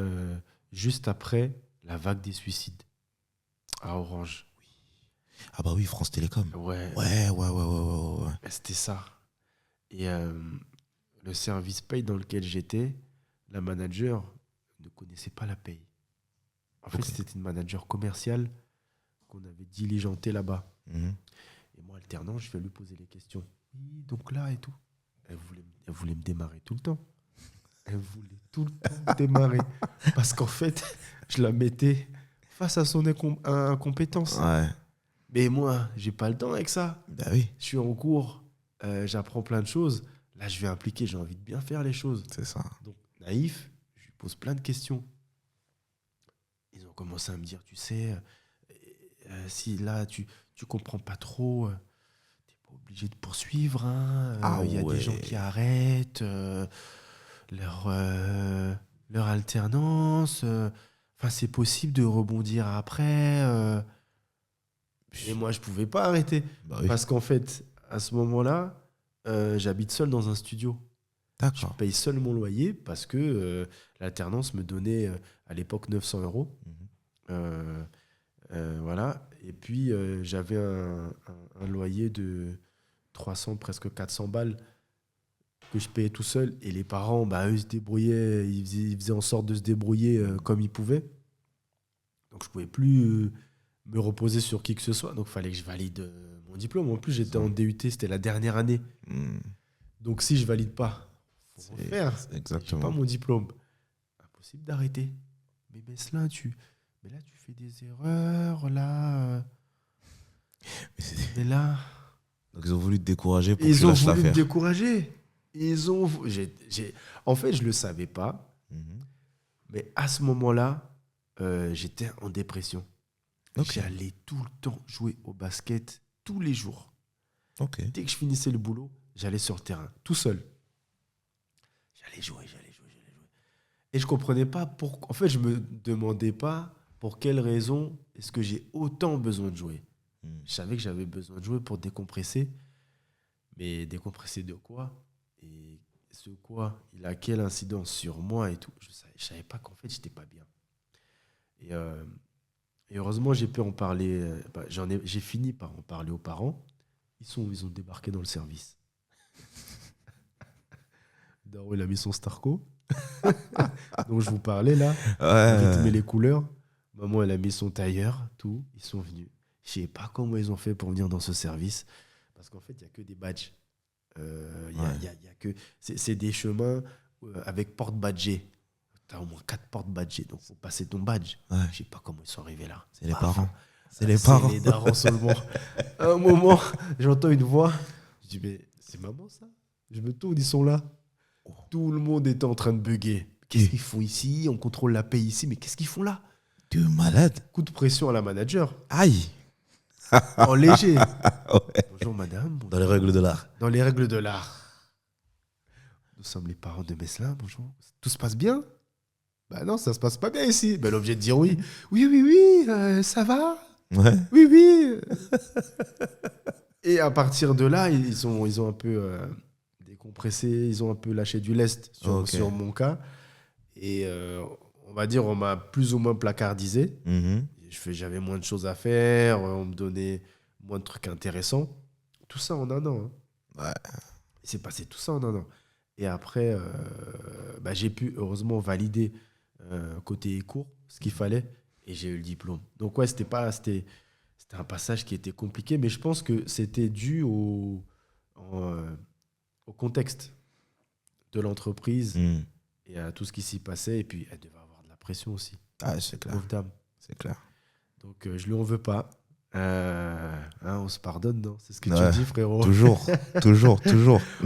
juste après la vague des suicides à Orange. Ah bah oui, France Télécom. Ouais. Ouais. C'était ça. Et le service paye dans lequel j'étais, la manager ne connaissait pas la paye. En fait, c'était une manager commerciale qu'on avait diligentée là-bas. Et moi, alternant, je vais lui poser les questions. Oui, donc là et tout. Elle voulait me démarrer tout le temps. Elle voulait tout le temps me démarrer. Parce qu'en fait, je la mettais face à son incompétence. Ouais. Mais moi, j'ai pas le temps avec ça. Bah oui. Je suis en cours, j'apprends plein de choses. Là, je vais impliquer, j'ai envie de bien faire les choses. C'est ça. Donc, naïf, je lui pose plein de questions. Ils ont commencé à me dire, tu sais, si là, tu comprends pas trop, t'es pas obligé de poursuivre. Il y a des gens qui arrêtent leur alternance. C'est possible de rebondir après. Et moi, je pouvais pas arrêter. Bah oui. Parce qu'en fait, à ce moment-là, j'habite seul dans un studio. Je D'accord. paye seul mon loyer parce que l'alternance me donnait à l'époque 900 €. Voilà. Et puis, j'avais un loyer de 300, presque 400 balles que je payais tout seul. Et les parents, eux, ils se débrouillaient, ils faisaient en sorte de se débrouiller comme ils pouvaient. Donc, je pouvais plus me reposer sur qui que ce soit. Donc, il fallait que je valide mon diplôme. En plus, j'étais en DUT, c'était la dernière année. Donc, si je valide pas, faut refaire. Exactement. J'ai pas mon diplôme. Impossible d'arrêter. Mais là, tu fais des erreurs, là. Mais là... Donc, ils ont voulu te décourager pour que Ils tu ont lâches voulu me l'affaire. décourager. En fait, je le savais pas. Mais à ce moment-là, j'étais en dépression. Okay. J'allais tout le temps jouer au basket, tous les jours. Okay. Dès que je finissais le boulot, j'allais sur le terrain, tout seul. J'allais jouer. Et je comprenais pas pourquoi. En fait, je me demandais pas pour quelle raison est-ce que j'ai autant besoin de jouer. Je savais que j'avais besoin de jouer pour décompresser. Mais décompresser de quoi? Et ce quoi, il a quelle incidence sur moi et tout. Je savais pas qu'en fait, j'étais pas bien. Et heureusement, j'ai pu en parler. J'ai fini par en parler aux parents. Ils ont débarqué dans le service. Daro, il a mis son Starco. dont je vous parlais là. Rythme et les couleurs. Maman, elle a mis son tailleur, tout. Ils sont venus. Je sais pas comment ils ont fait pour venir dans ce service. Parce qu'en fait, il n'y a que des badges. Y a que... C'est des chemins avec porte-badgés. Tu as au moins 4 portes badgées, donc il faut passer ton badge. Ouais. Je sais pas comment ils sont arrivés là. C'est les parents. C'est les parents. C'est les darons seulement. À un moment, j'entends une voix. Je dis, mais c'est maman ça? Je me tourne, ils sont là. Tout le monde était en train de bugger. Qu'est-ce qu'ils font ici? On contrôle la paie ici, mais qu'est-ce qu'ils font là? Tu es malade. Coup de pression à la manager. Aïe. En léger. Ouais. Bonjour madame. Dans les règles de l'art. Dans les règles de l'art. Nous sommes les parents de Meslin, bonjour. Tout se passe bien? Bah non, ça se passe pas bien ici. Ben, l'objet de dire oui. Oui, ça va? Ouais. Oui. Et à partir de là, ils ont un peu décompressé, ils ont un peu lâché du lest sur mon cas. Et on va dire, on m'a plus ou moins placardisé. J'avais moins de choses à faire, on me donnait moins de trucs intéressants. Tout ça en un an. Hein. Ouais. Il s'est passé tout ça en un an. Et après, j'ai pu heureusement valider côté cours ce qu'il fallait et j'ai eu le diplôme. Donc ouais, c'était un passage qui était compliqué, mais je pense que c'était dû au contexte de l'entreprise et à tout ce qui s'y passait. Et puis, elle devait avoir de la pression aussi. Ah, c'est clair. Dame. C'est clair. Donc, je lui en veux pas. On se pardonne, non? C'est ce que tu dis, frérot. Toujours.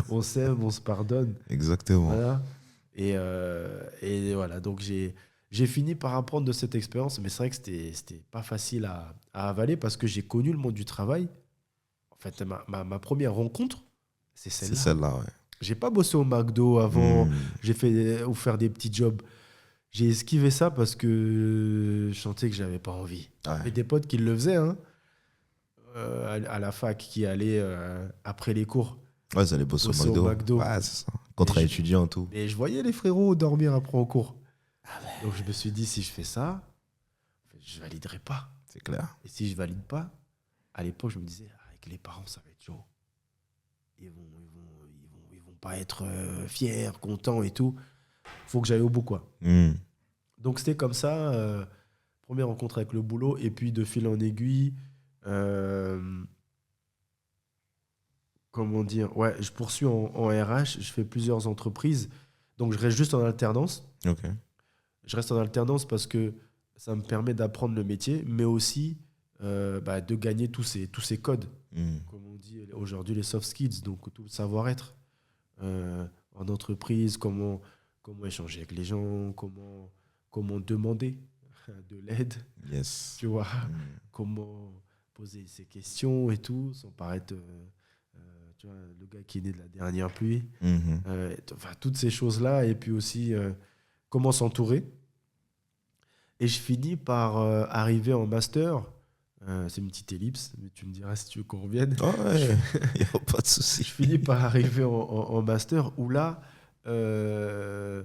On s'aime, on se pardonne. Exactement. Voilà. Et voilà, donc j'ai fini par apprendre de cette expérience, mais c'est vrai que c'était pas facile à avaler parce que j'ai connu le monde du travail. En fait, ma première rencontre, c'est celle-là. C'est celle-là, ouais. J'ai pas bossé au McDo avant, j'ai fait ou faire des petits jobs. J'ai esquivé ça parce que je sentais que j'avais pas envie. Ouais. J'avais des potes qui le faisaient, hein, à la fac, qui allaient après les cours. Ouais, ils allaient bosser au McDo. Ouais, c'est ça. Contrat étudiant et tout. Et je voyais les frérots dormir après en cours. Donc je me suis dit, si je fais ça, je validerai pas. C'est clair. Et si je valide pas, à l'époque, je me disais, avec les parents, ça va être chaud. Ils vont pas être fiers, contents et tout. Faut que j'aille au bout, quoi. Donc c'était comme ça, première rencontre avec le boulot, et puis de fil en aiguille, comment dire, ouais, je poursuis en RH, je fais plusieurs entreprises, donc je reste juste en alternance. Ok. Je reste en alternance parce que ça me permet d'apprendre le métier, mais aussi de gagner tous ces codes, comme on dit aujourd'hui, les soft skills, donc tout le savoir-être en entreprise, comment échanger avec les gens, comment demander de l'aide, Yes. tu vois, comment poser ses questions et tout, sans paraître tu vois, le gars qui est né de la dernière pluie, toutes ces choses-là, et puis aussi comment s'entourer. Et je finis par arriver en master. C'est une petite ellipse, mais tu me diras si tu veux qu'on revienne. Oh ouais, il n'y a pas de souci. Je finis par arriver en master où là, je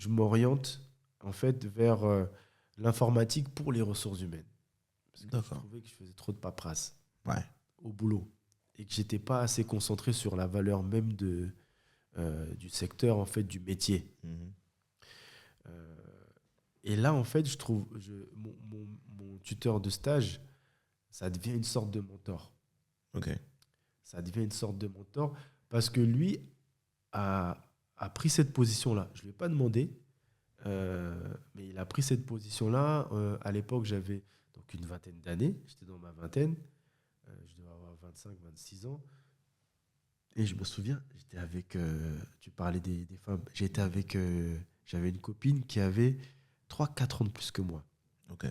m'oriente en fait vers l'informatique pour les ressources humaines. Parce que je trouvais que je faisais trop de paperasse au boulot et que j'étais pas assez concentré sur la valeur même du secteur, en fait, du métier. Et là, en fait, je trouve mon tuteur de stage, ça devient une sorte de mentor. Ok. Ça devient une sorte de mentor parce que lui a pris cette position-là. Je ne lui ai pas demandé, mais il a pris cette position-là. À l'époque, j'avais donc une vingtaine d'années. J'étais dans ma vingtaine. Je devais avoir 25, 26 ans. Et je me souviens, j'étais avec... tu parlais des femmes. J'avais une copine qui avait 3-4 ans de plus que moi. Okay.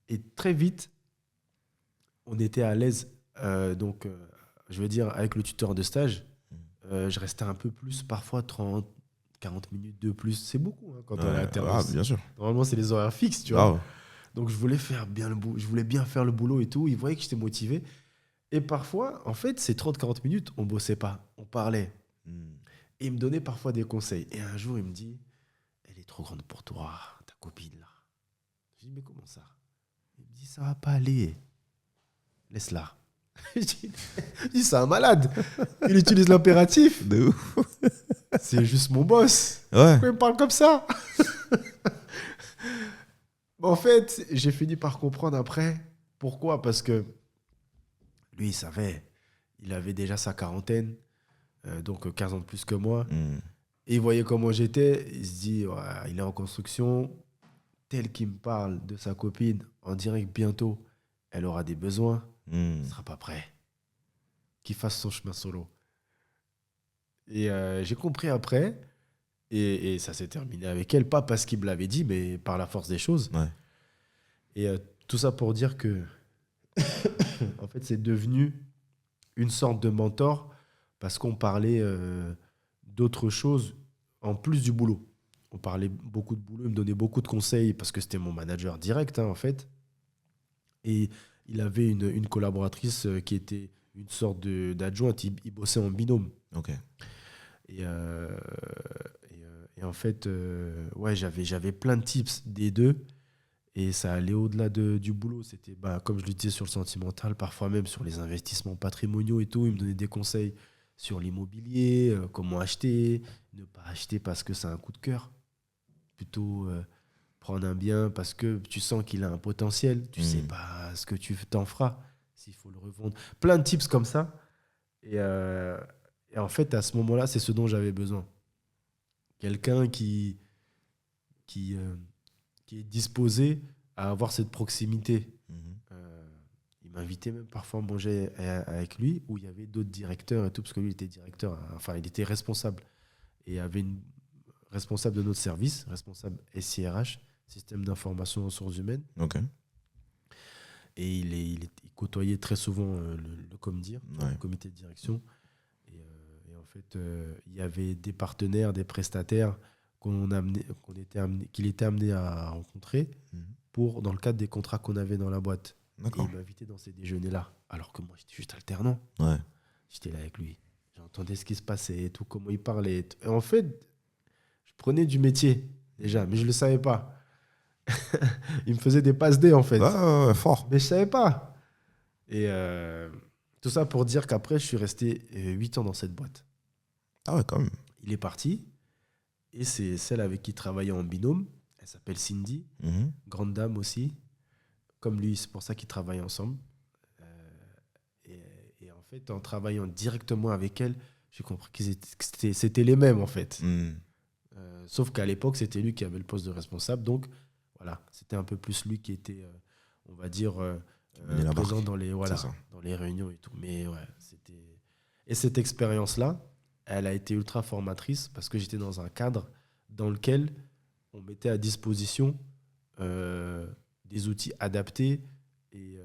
Et très vite, on était à l'aise. Je veux dire, avec le tuteur de stage, je restais un peu plus, parfois 30, 40 minutes de plus. C'est beaucoup hein, quand on est à l'alternance. Bien sûr. Normalement, c'est les horaires fixes, tu vois. Donc, je voulais bien faire le boulot et tout. Il voyait que j'étais motivé. Et parfois, en fait, ces 30-40 minutes, on ne bossait pas. On parlait. Et il me donnait parfois des conseils. Et un jour, il me dit, elle est trop grande pour toi, ta copine là. Je dis, mais comment ça? Il me dit, ça va pas aller. Laisse-la. Je dis, c'est un malade. Il utilise l'impératif. De ouf. C'est juste mon boss. Ouais. Pourquoi il me parle comme ça? En fait, j'ai fini par comprendre après. Pourquoi? Parce que lui, il savait. Il avait déjà sa quarantaine, donc 15 ans de plus que moi. Mm. Et il voyait comment j'étais. Il se dit, ouais, il est en construction. Tel qu'il me parle de sa copine, en direct bientôt, elle aura des besoins. Il ne sera pas prêt. Qu'il fasse son chemin solo. Et j'ai compris après. Et ça s'est terminé avec elle. Pas parce qu'il me l'avait dit, mais par la force des choses. Ouais. Et tout ça pour dire que, en fait, c'est devenu une sorte de mentor parce qu'on parlait d'autres choses en plus du boulot. On parlait beaucoup de boulot, il me donnait beaucoup de conseils parce que c'était mon manager direct, hein, en fait. Et il avait une collaboratrice qui était une sorte d'adjointe. Il bossait en binôme. Ok. Et en fait, ouais, j'avais plein de tips des deux. Et ça allait au-delà du boulot. C'était, comme je le disais, sur le sentimental, parfois même sur les investissements patrimoniaux et tout. Il me donnait des conseils sur l'immobilier, comment acheter, ne pas acheter parce que c'est un coup de cœur. Plutôt prendre un bien parce que tu sens qu'il a un potentiel. Tu sais pas ce que tu t'en feras, s'il faut le revendre. Plein de tips comme ça. Et en fait, à ce moment-là, c'est ce dont j'avais besoin. Quelqu'un qui est disposé à avoir cette proximité. Il m'invitait même parfois à manger avec lui, où il y avait d'autres directeurs et tout, parce que lui, il était directeur, enfin, il était responsable. Et il y avait une responsable de notre service, responsable SIRH, Système d'information ressources humaines. Ok. Et il côtoyait très souvent le COMDIR, le comité de direction. Et en fait, il y avait des partenaires, des prestataires qu'il était amené à rencontrer dans le cadre des contrats qu'on avait dans la boîte. D'accord. Et il m'invitait dans ces déjeuners-là, alors que moi, j'étais juste alternant. Ouais. J'étais là avec lui. J'entendais ce qui se passait et tout, comment il parlait. Et en fait, je prenais du métier, déjà, mais je ne le savais pas. Il me faisait des passes D, en fait. Ouais, fort. Mais je ne savais pas. Et tout ça pour dire qu'après, je suis resté 8 ans dans cette boîte. Ah ouais, quand même. Il est parti. Et c'est celle avec qui il travaillait en binôme. Elle s'appelle Cindy. Grande dame aussi. Comme lui, c'est pour ça qu'ils travaillent ensemble. Et en fait, en travaillant directement avec elle, j'ai compris que c'était les mêmes, en fait. Sauf qu'à l'époque, c'était lui qui avait le poste de responsable. Donc, voilà, c'était un peu plus lui qui était, on va dire, présent dans les réunions et tout. Mais ouais, c'était... Et cette expérience-là, elle a été ultra formatrice parce que j'étais dans un cadre dans lequel on mettait à disposition des outils adaptés et,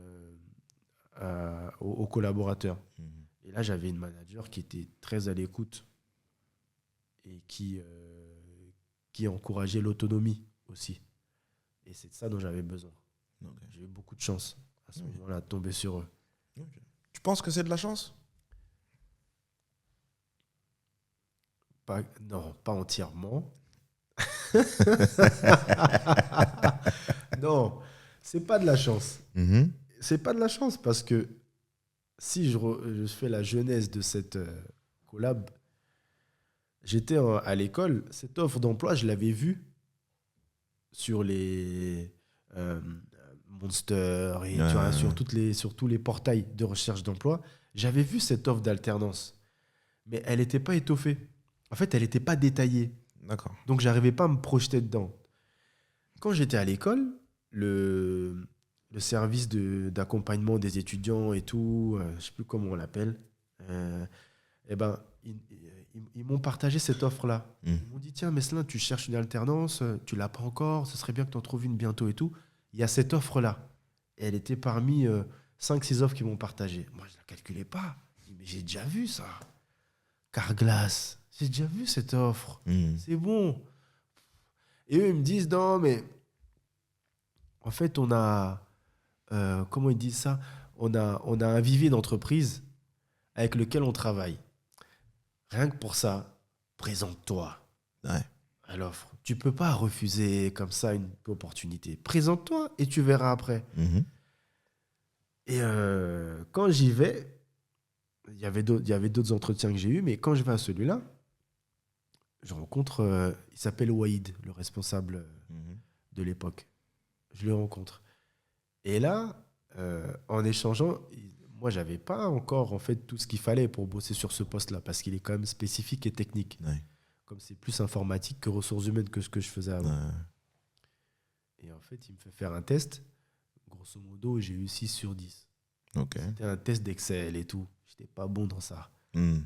aux collaborateurs. Et là, j'avais une manager qui était très à l'écoute et qui encourageait l'autonomie aussi. Et c'est de ça dont j'avais besoin. Okay. J'ai eu beaucoup de chance à ce moment-là de tomber sur eux. Okay. Tu penses que c'est de la chance ? Non, pas entièrement. Non, c'est pas de la chance. C'est pas de la chance parce que si je fais la genèse de cette collab, j'étais à l'école, cette offre d'emploi, je l'avais vue sur les Monster et tu vois, sur tous les portails de recherche d'emploi. J'avais vu cette offre d'alternance, mais elle n'était pas étoffée. En fait, elle n'était pas détaillée. D'accord. Donc, je n'arrivais pas à me projeter dedans. Quand j'étais à l'école, le service d'accompagnement des étudiants et tout, je ne sais plus comment on l'appelle, ils m'ont partagé cette offre-là. Ils m'ont dit, tiens, Meslin, tu cherches une alternance, tu ne l'as pas encore, ce serait bien que tu en trouves une bientôt et tout. Il y a cette offre-là. Et elle était parmi 5-6 offres qu'ils m'ont partagées. Moi, je ne la calculais pas. Je dis, mais j'ai déjà vu ça. Carglass, j'ai déjà vu cette offre. C'est bon. Et eux, ils me disent, non, mais en fait, on a... comment ils disent ça ? On a un vivier d'entreprise avec lequel on travaille. Rien que pour ça, présente-toi Ouais. à l'offre. Tu peux pas refuser comme ça une opportunité. Présente-toi et tu verras après. Mhm. Et quand j'y vais, il y avait d'autres entretiens que j'ai eus, mais quand je vais à celui-là, je rencontre, il s'appelle Waïd, le responsable Mhm. de l'époque. Je le rencontre. Et là, en échangeant, moi, j'avais pas encore en fait tout ce qu'il fallait pour bosser sur ce poste-là, parce qu'il est quand même spécifique et technique. Ouais. Comme c'est plus informatique que ressources humaines que ce que je faisais avant. Ouais. Et en fait, il me fait faire un test. Grosso modo, j'ai eu 6 sur 10. Ok. C'était un test d'Excel et tout. J'étais pas bon dans ça. Mhm.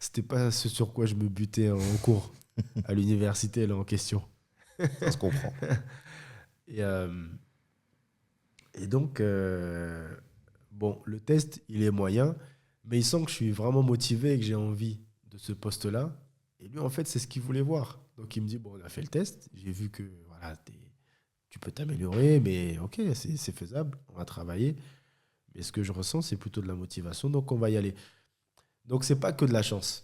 C'était pas ce sur quoi je me butais en cours à l'université là en question. Ça se comprend. Et, donc, bon, le test, il est moyen, mais il sent que je suis vraiment motivé et que j'ai envie de ce poste-là. Et lui, en fait, c'est ce qu'il voulait voir. Donc, il me dit, bon, on a fait le test. J'ai vu que voilà, tu peux t'améliorer, mais ok, c'est faisable. On va travailler. Mais ce que je ressens, c'est plutôt de la motivation. Donc, on va y aller. Donc, c'est pas que de la chance.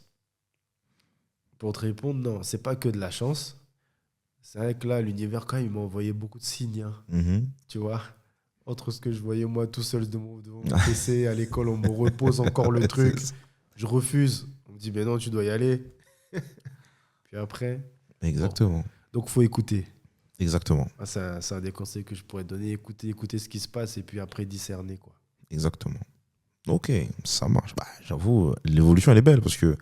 Pour te répondre, non, c'est pas que de la chance. C'est vrai que là, l'univers, quand même, il m'a envoyé beaucoup de signes, hein, Mhm. tu vois. Entre ce que je voyais moi tout seul devant mon PC à l'école, on me repose encore le truc. C'est ça. Je refuse. On me dit, mais non, tu dois y aller. Puis après, bon. Exactement. Donc, faut écouter. Exactement. Ah, c'est un des conseils que je pourrais te donner. Écouter ce qui se passe et puis après discerner, quoi. Exactement. Ok, ça marche. Bah, j'avoue, l'évolution, elle est belle parce que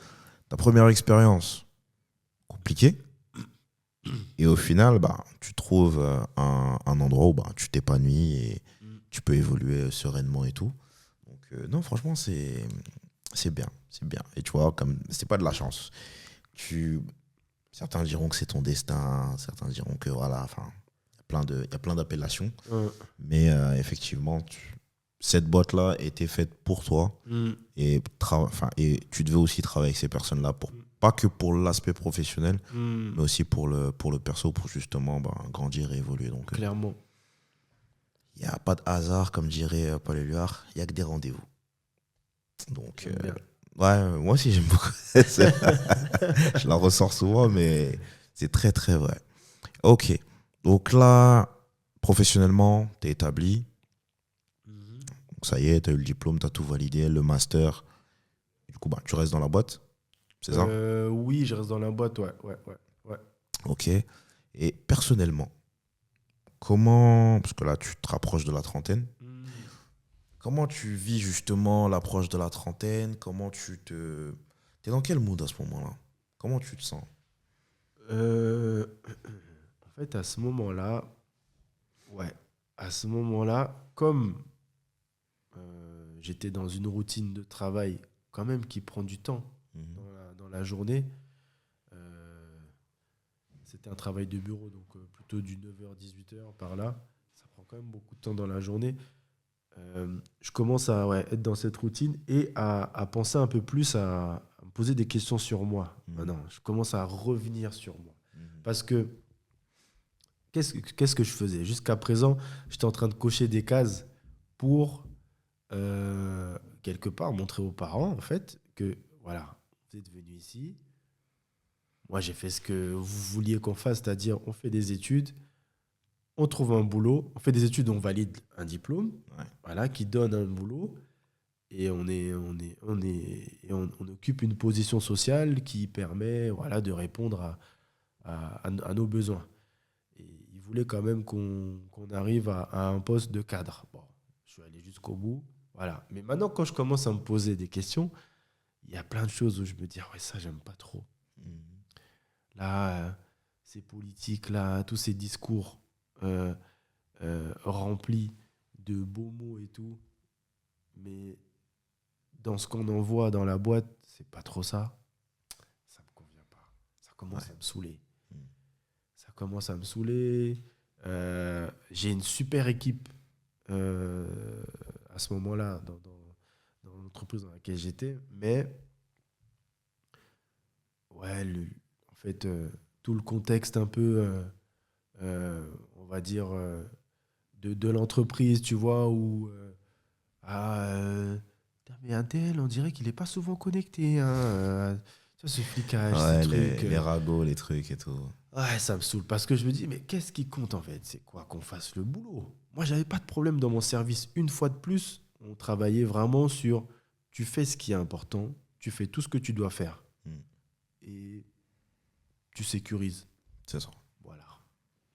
ta première expérience, compliquée. Et au final, bah, tu trouves un endroit où bah, tu t'épanouis et Mm. tu peux évoluer sereinement et tout. Donc, non, franchement, c'est bien. C'est bien. Et tu vois, comme c'est pas de la chance. Tu, certains diront que c'est ton destin, certains diront que voilà, enfin, il y a plein d'appellations. Mais effectivement, cette boîte-là était faite pour toi Mm. et, et tu devais aussi travailler avec ces personnes-là, pas que pour l'aspect professionnel, Mm. mais aussi pour le perso, pour justement bah, grandir et évoluer. Donc, Clairement. il n'y a pas de hasard, comme dirait Paul Éluard, il n'y a que des rendez-vous. Donc, J'aime bien. ouais, moi aussi j'aime beaucoup. Je la ressors souvent, mais c'est très très vrai. Ok, donc là, professionnellement, tu es établi. Mhm. Donc ça y est, tu as eu le diplôme, tu as tout validé, le master. Du coup, bah, tu restes dans la boîte, c'est ça? Oui, je reste dans la boîte, ouais, ouais, ouais, ouais. Ok. Et personnellement, comment, parce que là, tu te rapproches de la trentaine, Mm. comment tu vis justement l'approche de la trentaine? Comment tu te... T'es dans quel mood à ce moment-là? Comment tu te sens? Euh, En fait, à ce moment-là, ouais, à ce moment-là, comme j'étais dans une routine de travail quand même qui prend du temps Mhm. dans la journée, euh, c'était un travail de bureau, donc plutôt du 9h, 18h par là, ça prend quand même beaucoup de temps dans la journée. Je commence à ouais, être dans cette routine et à penser un peu plus à me poser des questions sur moi. Mhm. Maintenant, je commence à revenir sur moi. Mhm. Parce que qu'est-ce que je faisais? Jusqu'à présent, j'étais en train de cocher des cases pour, quelque part, montrer aux parents, en fait, que, voilà, vous êtes venus ici, moi j'ai fait ce que vous vouliez qu'on fasse, c'est-à-dire on fait des études, on trouve un boulot, on fait des études, on valide un diplôme, Ouais. voilà, qui donne un boulot, et on occupe une position sociale qui permet, voilà, de répondre à nos besoins. Et il voulait quand même qu'on arrive à un poste de cadre. Bon, je suis allé jusqu'au bout. Voilà. Mais maintenant, quand je commence à me poser des questions, il y a plein de choses où je me dis, ah ouais, ça, j'aime pas trop. Mhm. Là, ces politiques-là, tous ces discours euh, remplis de beaux mots et tout. Mais dans ce qu'on envoie dans la boîte, c'est pas trop ça. Ça me convient pas. Ça commence Ouais. à me saouler. Mhm. Ça commence à me saouler. J'ai une super équipe euh, à ce moment-là dans l'entreprise dans laquelle j'étais. Mais ouais, en fait, tout le contexte un peu, on va dire, de l'entreprise, tu vois, où ah, putain, mais un tel, on dirait qu'il n'est pas souvent connecté, hein. Tu vois, ce flicage, Ouais, ces trucs. les ragots, les trucs et tout. Ouais, ça me saoule. Parce que je me dis, mais qu'est-ce qui compte en fait? C'est quoi? Qu'on fasse le boulot. Moi, j'avais pas de problème dans mon service. Une fois de plus, on travaillait vraiment sur tu fais ce qui est important, tu fais tout ce que tu dois faire. Mm. Et tu sécurises. C'est ça. Voilà.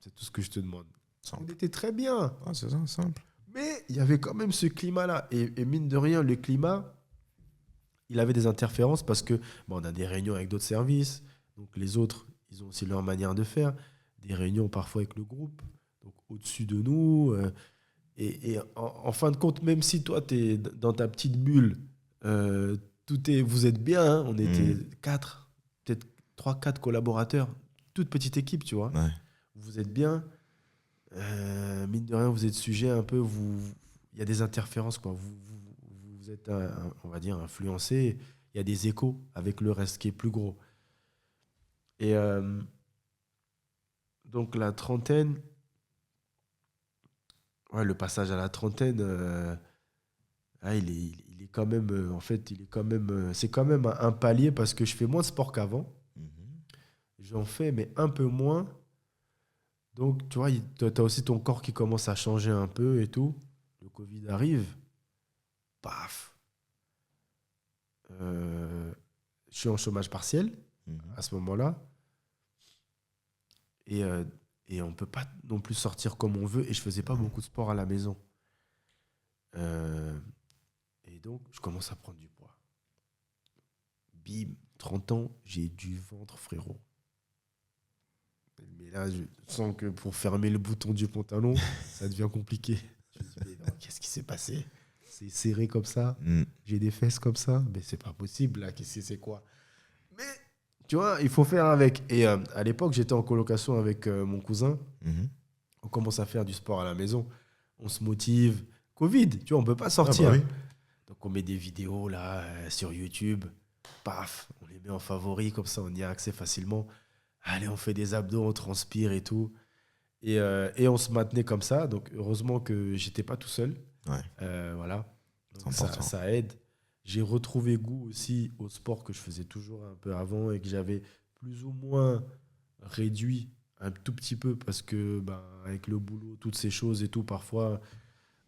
C'est tout ce que je te demande. On Simple. était très bien. Ah, c'est ça, simple. Mais il y avait quand même ce climat-là. Et mine de rien, le climat, il avait des interférences parce que bon, on a des réunions avec d'autres services. Donc les autres, ils ont aussi leur manière de faire. Des réunions parfois avec le groupe, donc au-dessus de nous. Et en fin de compte, même si toi, tu es dans ta petite bulle, vous êtes bien. Hein, on était 4, peut-être 3, 4 collaborateurs. Toute petite équipe, tu vois. Ouais. Vous êtes bien. Mine de rien, vous êtes sujet un peu. Il y a des interférences, quoi. Vous êtes, on va dire, influencé. Il y a des échos avec le reste qui est plus gros. Et donc, la trentaine. Ouais, le passage à la trentaine, il est quand même. En fait, il est quand même. C'est quand même un palier parce que je fais moins de sport qu'avant. Mhm. J'en fais, mais un peu moins. Donc, tu vois, tu as aussi ton corps qui commence à changer un peu et tout. Le Covid arrive. Paf. Je suis en chômage partiel Mhm. à ce moment-là. Et on ne peut pas non plus sortir comme on veut. Et je ne faisais pas beaucoup de sport à la maison. Et donc, je commence à prendre du poids. Bim, 30 ans, j'ai du ventre, frérot. Mais là, je sens que pour fermer le bouton du pantalon, ça devient compliqué. Je me dis, mais non, qu'est-ce qui s'est passé? C'est serré comme ça. J'ai des fesses comme ça. Mais c'est pas possible, là. Qu'est-ce que c'est quoi? Mais, tu vois, il faut faire avec. Et à l'époque, j'étais en colocation avec mon cousin. Mhm. On commence à faire du sport à la maison. On se motive. Covid, tu vois, on peut pas sortir. Ah bah oui. Donc, on met des vidéos, là, sur YouTube. Paf, on les met en favori. Comme ça, on y a accès facilement. Allez, on fait des abdos, on transpire et tout. Et on se maintenait comme ça. Donc, heureusement que j'étais pas tout seul. Ouais. Voilà. Donc, C'est important. ça aide. J'ai retrouvé goût aussi au sport que je faisais toujours un peu avant et que j'avais plus ou moins réduit un tout petit peu parce que, avec le boulot, toutes ces choses et tout, parfois,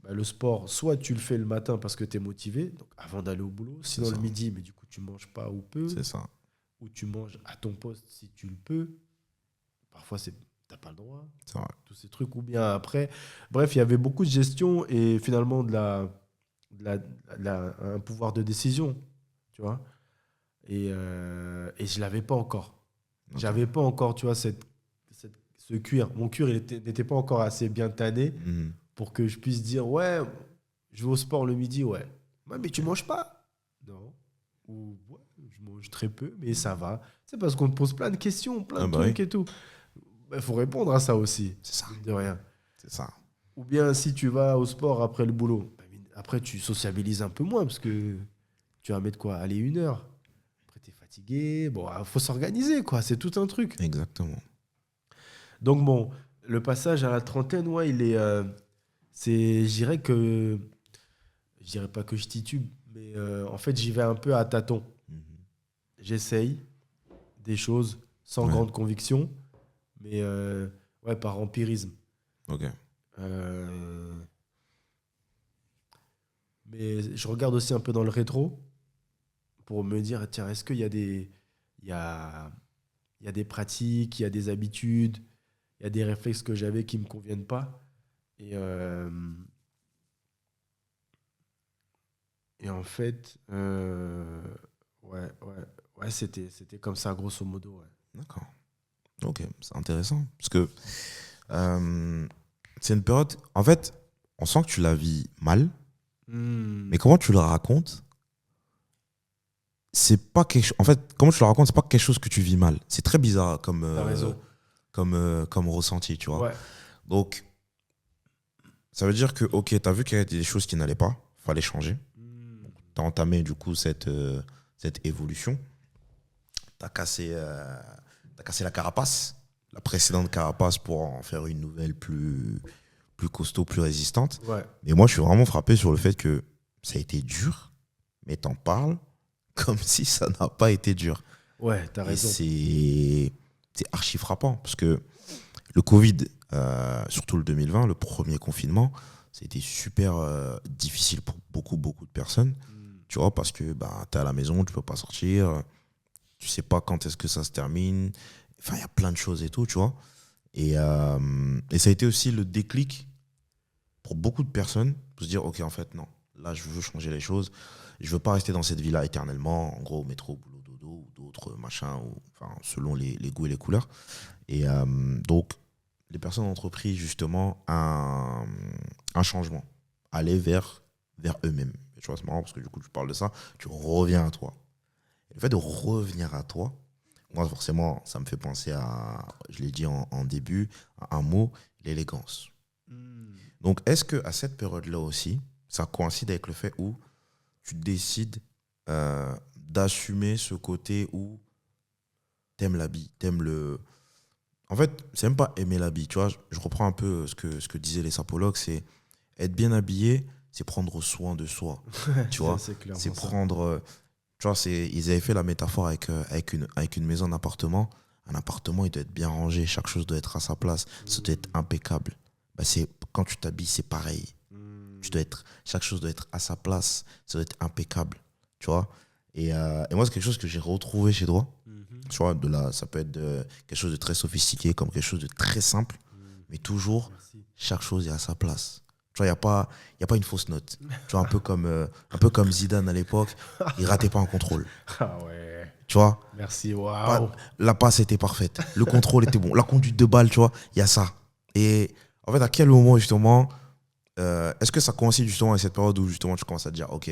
le sport, soit tu le fais le matin parce que tu es motivé, donc avant d'aller au boulot, sinon C'est le ça. midi, mais du coup, tu manges pas ou peu. C'est ça. Ou tu manges à ton poste si tu le peux. Parfois, t'as pas le droit. C'est vrai. Tous ces trucs. Ou bien après. Bref, il y avait beaucoup de gestion et finalement un pouvoir de décision. Tu vois. Et je l'avais pas encore. Ok. J'avais pas encore, tu vois, ce cuir. Mon cuir n'était pas encore assez bien tanné Mhm. pour que je puisse dire, ouais, je vais au sport le midi, ouais. Ouais, mais tu manges pas? Non. Ou ouais, je mange très peu, mais ça va. C'est parce qu'on te pose plein de questions, plein de trucs oui. et tout. Il faut répondre à ça aussi, C'est ça. mine de rien. C'est ça. Ou bien si tu vas au sport après le boulot, après tu sociabilises un peu moins parce que tu vas mettre quoi? Aller 1 heure. Après tu es fatigué. Bon, il faut s'organiser, quoi. C'est tout un truc. Exactement. Donc bon, le passage à la trentaine, ouais, il est... je dirais pas que je titube, mais en fait, j'y vais un peu à tâtons. Mhm. J'essaye des choses sans Ouais. grande conviction, mais ouais, par empirisme. Ok. Mais je regarde aussi un peu dans le rétro pour me dire, tiens, est-ce qu'il y a il y a des pratiques, il y a des habitudes, il y a des réflexes que j'avais qui ne me conviennent pas. Et en fait, ouais, c'était comme ça, grosso modo. Ouais. D'accord. Ok, c'est intéressant. Parce que c'est une période. En fait, on sent que tu la vis mal, mais comment tu le racontes, c'est pas quelque chose. En fait, comment tu le racontes, c'est pas quelque chose que tu vis mal. C'est très bizarre comme, T'as raison. comme ressenti, tu vois. Ouais. Donc, ça veut dire que, ok, t'as vu qu'il y a des choses qui n'allaient pas, fallait changer. T'as entamé du coup cette évolution. T'as cassé la carapace, la précédente carapace pour en faire une nouvelle plus costaud, plus résistante. Ouais. Mais moi, je suis vraiment frappé sur le fait que ça a été dur, mais t'en parles comme si ça n'a pas été dur. Ouais, t'as Et raison. c'est archi frappant parce que le Covid, surtout le 2020, le premier confinement, c'était super difficile pour beaucoup de personnes. Mm. Tu vois, parce que bah, tu es à la maison, tu peux pas sortir, tu sais pas quand est-ce que ça se termine. Enfin, il y a plein de choses et tout, tu vois. Et ça a été aussi le déclic pour beaucoup de personnes pour se dire, OK, en fait, non, là, je veux changer les choses. Je veux pas rester dans cette vie-là éternellement, en gros, métro, boulot, dodo, ou d'autres machins, ou, enfin, selon les goûts et les couleurs. Donc, les personnes ont entrepris justement un changement, aller vers eux-mêmes. Et tu vois, c'est marrant parce que du coup, tu parles de ça, tu reviens à toi. Et le fait de revenir à toi, moi, forcément, ça me fait penser à, je l'ai dit en début, à un mot, l'élégance. Mm. Donc, est-ce que à cette période-là aussi, ça coïncide avec le fait où tu décides d'assumer ce côté où t'aimes l'habit, t'aimes le. En fait, c'est même pas aimer l'habit, tu vois. Je reprends un peu ce que disaient les sapologues, c'est être bien habillé, c'est prendre soin de soi, tu vois. C'est C'est clairement ça. prendre. Tu vois, ils avaient fait la métaphore avec une maison, un appartement. Un appartement, il doit être bien rangé, chaque chose doit être à sa place, ça doit être Mm. impeccable. Bah, quand tu t'habilles, c'est pareil. Mm. Chaque chose doit être à sa place, ça doit être impeccable, tu vois. Et moi, c'est quelque chose que j'ai retrouvé chez toi. Mhm. Tu vois, ça peut être quelque chose de très sophistiqué comme quelque chose de très simple, Mm. mais toujours, Merci. chaque chose est à sa place. Tu vois, il y a pas une fausse note. Tu vois, un peu comme Zidane à l'époque, il ratait pas un contrôle. Ah ouais. Tu vois, Merci, pas, waouh. la passe était parfaite, le contrôle était bon, la conduite de balle, tu vois, il y a ça. Et en fait, à quel moment, justement, est-ce que ça coïncide justement avec cette période où justement tu commences à te dire, ok,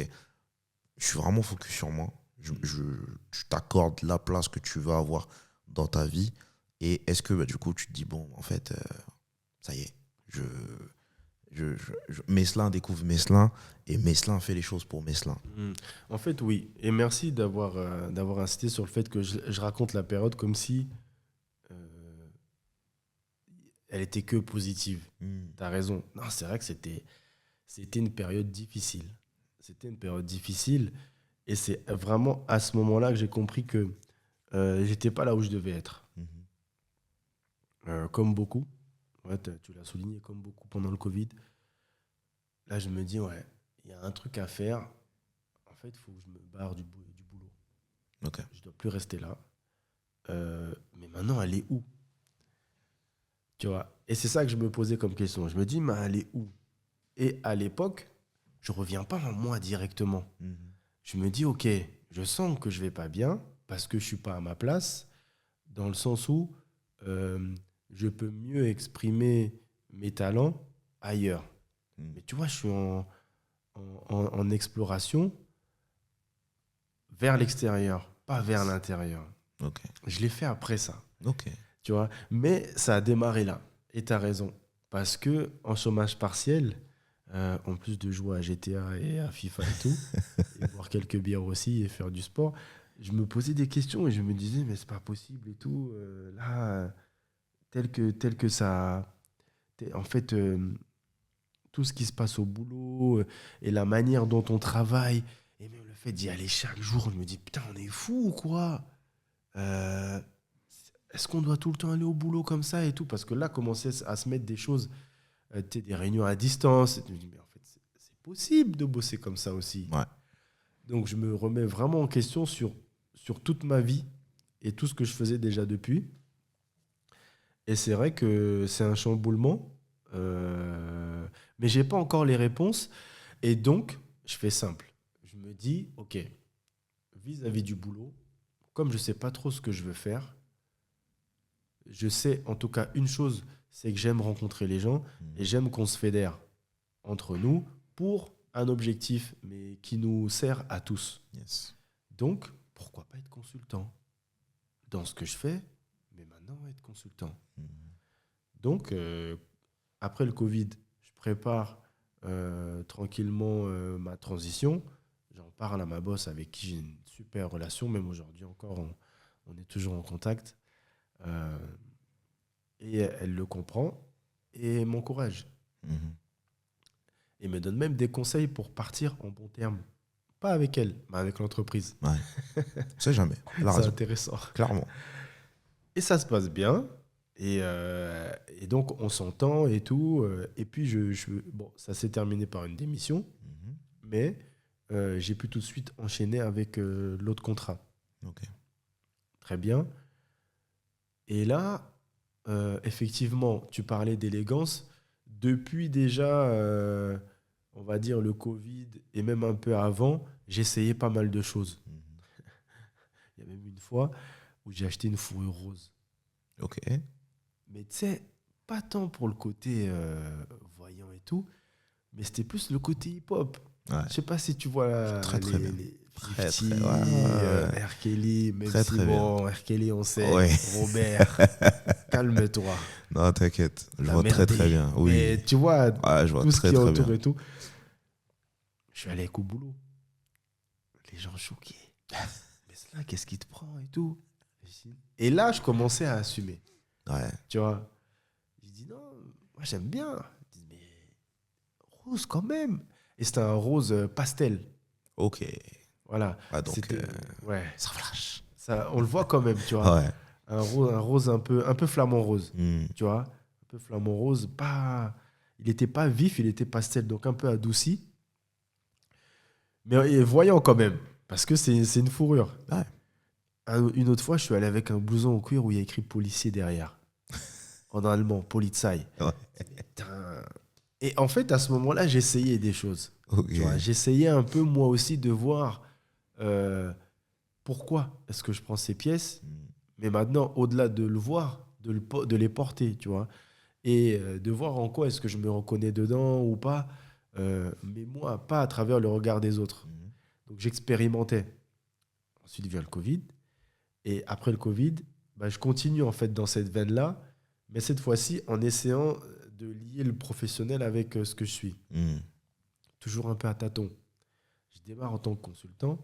je suis vraiment focus sur moi, tu t'accordes la place que tu veux avoir dans ta vie, et est-ce que bah, du coup tu te dis, bon, en fait, ça y est, Meslin découvre Meslin, et Meslin fait les choses pour Meslin. Mm. En fait, oui. Et merci d'avoir insisté sur le fait que je raconte la période comme si euh, elle était que positive. Hmm. T'as raison. Non, c'est vrai que c'était une période difficile. C'était une période difficile. Et c'est vraiment à ce moment-là que j'ai compris que j'étais pas là où je devais être. Mhm. Comme beaucoup. Ouais, tu l'as souligné, comme beaucoup pendant le Covid. Là, je me dis, ouais, il y a un truc à faire. En fait, il faut que je me barre du boulot. Ok. Je dois plus rester là. Mais maintenant, elle est où? Tu vois? Et c'est ça que je me posais comme question. Je me dis, mais elle est où? Et à l'époque, je reviens pas en moi directement. Mhm. Je me dis, ok, je sens que je vais pas bien parce que je suis pas à ma place, dans le sens où euh, je peux mieux exprimer mes talents ailleurs. Mhm. Mais tu vois, je suis en exploration vers l'extérieur, pas vers Yes. l'intérieur. Ok. Je l'ai fait après ça, Ok. tu vois. Mais ça a démarré là. Et tu as raison. Parce que en chômage partiel, en plus de jouer à GTA et à FIFA et tout, et boire quelques bières aussi et faire du sport, je me posais des questions et je me disais, mais c'est pas possible et tout. Là, tel que ça. En fait, tout ce qui se passe au boulot et la manière dont on travaille, et même le fait d'y aller chaque jour, je me dis, putain, on est fou ou quoi? Euh, Est-ce qu'on doit tout le temps aller au boulot comme ça et tout? Parce que là, commençaient à se mettre des choses, tu sais, des réunions à distance. Et je me dis, mais en fait, c'est possible de bosser comme ça aussi. Ouais. Donc, je me remets vraiment en question sur toute ma vie et tout ce que je faisais déjà depuis. Et c'est vrai que c'est un chamboulement, mais j'ai pas encore les réponses. Et donc, je fais simple. Je me dis, OK, vis-à-vis du boulot, comme je sais pas trop ce que je veux faire, je sais en tout cas une chose, c'est que j'aime rencontrer les gens et Mhm. j'aime qu'on se fédère entre nous pour un objectif, mais qui nous sert à tous. Yes. Donc, pourquoi pas être consultant dans ce que je fais, mais maintenant être consultant. Mhm. Donc, après le Covid, je prépare tranquillement ma transition. J'en parle à ma boss avec qui j'ai une super relation, même aujourd'hui encore, on est toujours en contact. Euh, et elle le comprend et m'encourage. Mhm. Et me donne même des conseils pour partir en bon terme. Pas avec elle, mais avec l'entreprise. Ouais. On sait jamais. Elle a C'est raison. intéressant. Clairement. Et ça se passe bien. Et donc, on s'entend et tout. Et puis, bon, ça s'est terminé par une démission. Mhm. Mais j'ai pu tout de suite enchaîner avec l'autre contrat. Ok. Très bien. Et là, effectivement, tu parlais d'élégance. Depuis déjà, on va dire, le Covid et même un peu avant, j'essayais pas mal de choses. Mhm. Il y a même une fois où j'ai acheté une fourrure rose. Ok. Mais tu sais, pas tant pour le côté voyant et tout, mais c'était plus le côté hip-hop. Ouais. Je sais pas si tu vois Très, très bien. les Très, 50, très, ouais. R. Kelly, même Très, si très bon, R. Kelly, on sait, Ouais. Robert, calme-toi. Non, t'inquiète. Je T'as vois très, très merdé. bien. Oui. Mais tu vois, Ouais, je vois tout ce très, qui est très autour bien. et tout. Je suis allé avec au boulot. Les gens choqués. Mais cela, qu'est-ce qui te prend et tout. Et là, je commençais à assumer. Ouais. Tu vois. Je dis non, moi j'aime bien. Je dis, mais rose quand même. Et c'était un rose pastel. Ok. Voilà. Ah, donc, C'était. Ouais. ça flash. Ça, on le voit quand même, tu vois. Ouais. Un rose un peu flamant rose. Hmm. Tu vois. Un peu flamant rose. Pas... Il n'était pas vif, il était pastel, donc un peu adouci. Mais voyant quand même. Parce que c'est une fourrure. Ouais. Une autre fois, je suis allé avec un blouson au cuir où il y a écrit policier derrière. En allemand, Polizei. Ouais. Putain. Et en fait, à ce moment-là, j'essayais des choses. Ok. Tu vois, j'essayais un peu, moi aussi, de voir pourquoi est-ce que je prends ces pièces. Hmm. Mais maintenant, au-delà de le voir, de les porter, tu vois. Et de voir en quoi est-ce que je me reconnais dedans ou pas. Mais moi, pas à travers le regard des autres. Hmm. Donc, j'expérimentais. Ensuite vient le Covid. Et après le Covid, bah, je continue en fait dans cette veine-là, mais cette fois-ci en essayant de lier le professionnel avec ce que je suis. Hmm. Toujours un peu à tâtons. Je démarre en tant que consultant.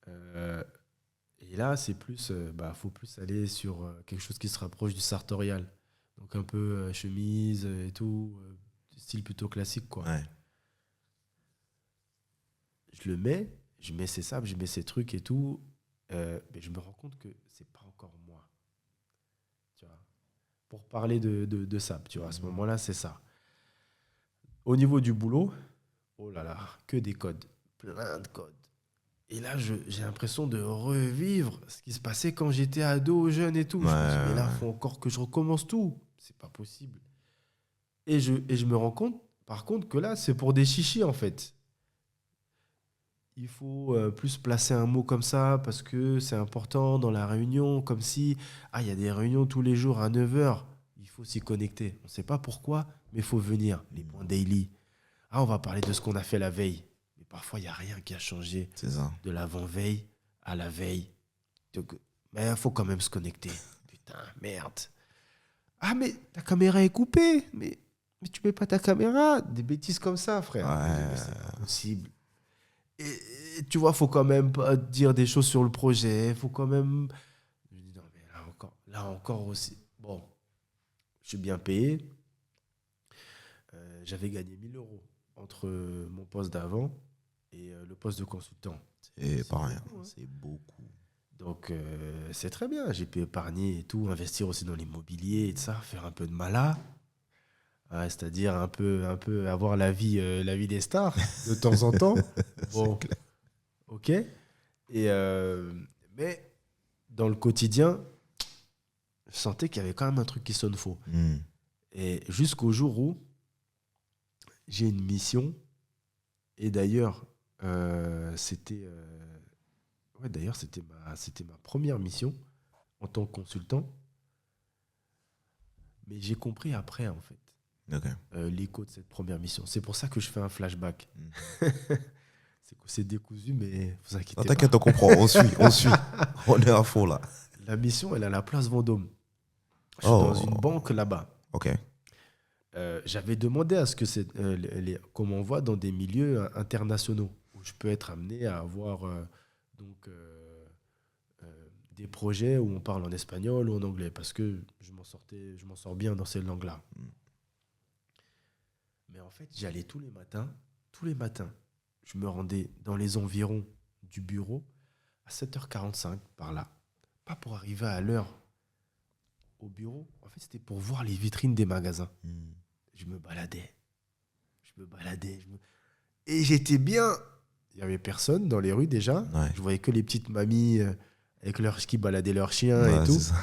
euh, et là, c'est plus, faut plus aller sur quelque chose qui se rapproche du sartorial. Donc un peu chemise et tout, style plutôt classique, quoi. Ouais. Je le mets, je mets ces sables, je mets ces trucs et tout, mais je me rends compte que c'est pas encore moi. Tu vois. Pour parler de sable, tu vois, à ce moment-là, c'est ça. Au niveau du boulot, oh là là, que des codes, plein de codes. Et là, j'ai l'impression de revivre ce qui se passait quand j'étais ado, jeune et tout. Je me dis, mais là, il faut encore que je recommence tout. C'est pas possible. Et je me rends compte, par contre, que là, c'est pour des chichis, en fait. Il faut plus placer un mot comme ça parce que c'est important dans la réunion, comme si, il y a des réunions tous les jours à 9h. Il faut s'y connecter. On ne sait pas pourquoi, mais il faut venir. Les points daily. On va parler de ce qu'on a fait la veille. Mais parfois, il n'y a rien qui a changé C'est ça. de l'avant-veille à la veille. Donc, mais il faut quand même se connecter. Putain, merde. Mais ta caméra est coupée. Mais tu mets pas ta caméra. Des bêtises comme ça, frère. Ouais. Je dis, mais c'est pas possible. Et tu vois, faut quand même pas dire des choses sur le projet. Faut quand même. Je dis, non, mais là encore aussi. Bon, je suis bien payé. J'avais gagné 1 000 € entre mon poste d'avant et le poste de consultant. C'est pas rien. Beaucoup, hein. C'est beaucoup. Donc, c'est très bien. J'ai pu épargner et tout, investir aussi dans l'immobilier et tout ça, faire un peu de mala. Ouais, c'est-à-dire un peu avoir la vie des stars de temps en temps. Bon, ok. Mais dans le quotidien, je sentais qu'il y avait quand même un truc qui sonne faux. Hmm. Et jusqu'au jour où j'ai une mission. Et d'ailleurs, c'était ma première mission en tant que consultant. Mais j'ai compris après, en fait, Ok. l'écho de cette première mission. C'est pour ça que je fais un flashback. Hmm. C'est décousu, mais vous inquiétez Non, pas. t'inquiète, on comprend. On suit. On suit. On est à fond là. La mission, elle est à la place Vendôme. Je suis dans une banque là-bas. Ok. J'avais demandé à ce que comme on voit dans des milieux internationaux, où je peux être amené à avoir des projets où on parle en espagnol ou en anglais, parce que je m'en sors bien dans ces langues-là. Mais en fait, j'allais tous les matins, je me rendais dans les environs du bureau à 7h45 par là. Pas pour arriver à l'heure au bureau. En fait, c'était pour voir les vitrines des magasins. Je me baladais. Et j'étais bien. Il n'y avait personne dans les rues déjà. Ouais. Je voyais que les petites mamies qui baladaient leurs chiens Ouais, et tout. c'est ça.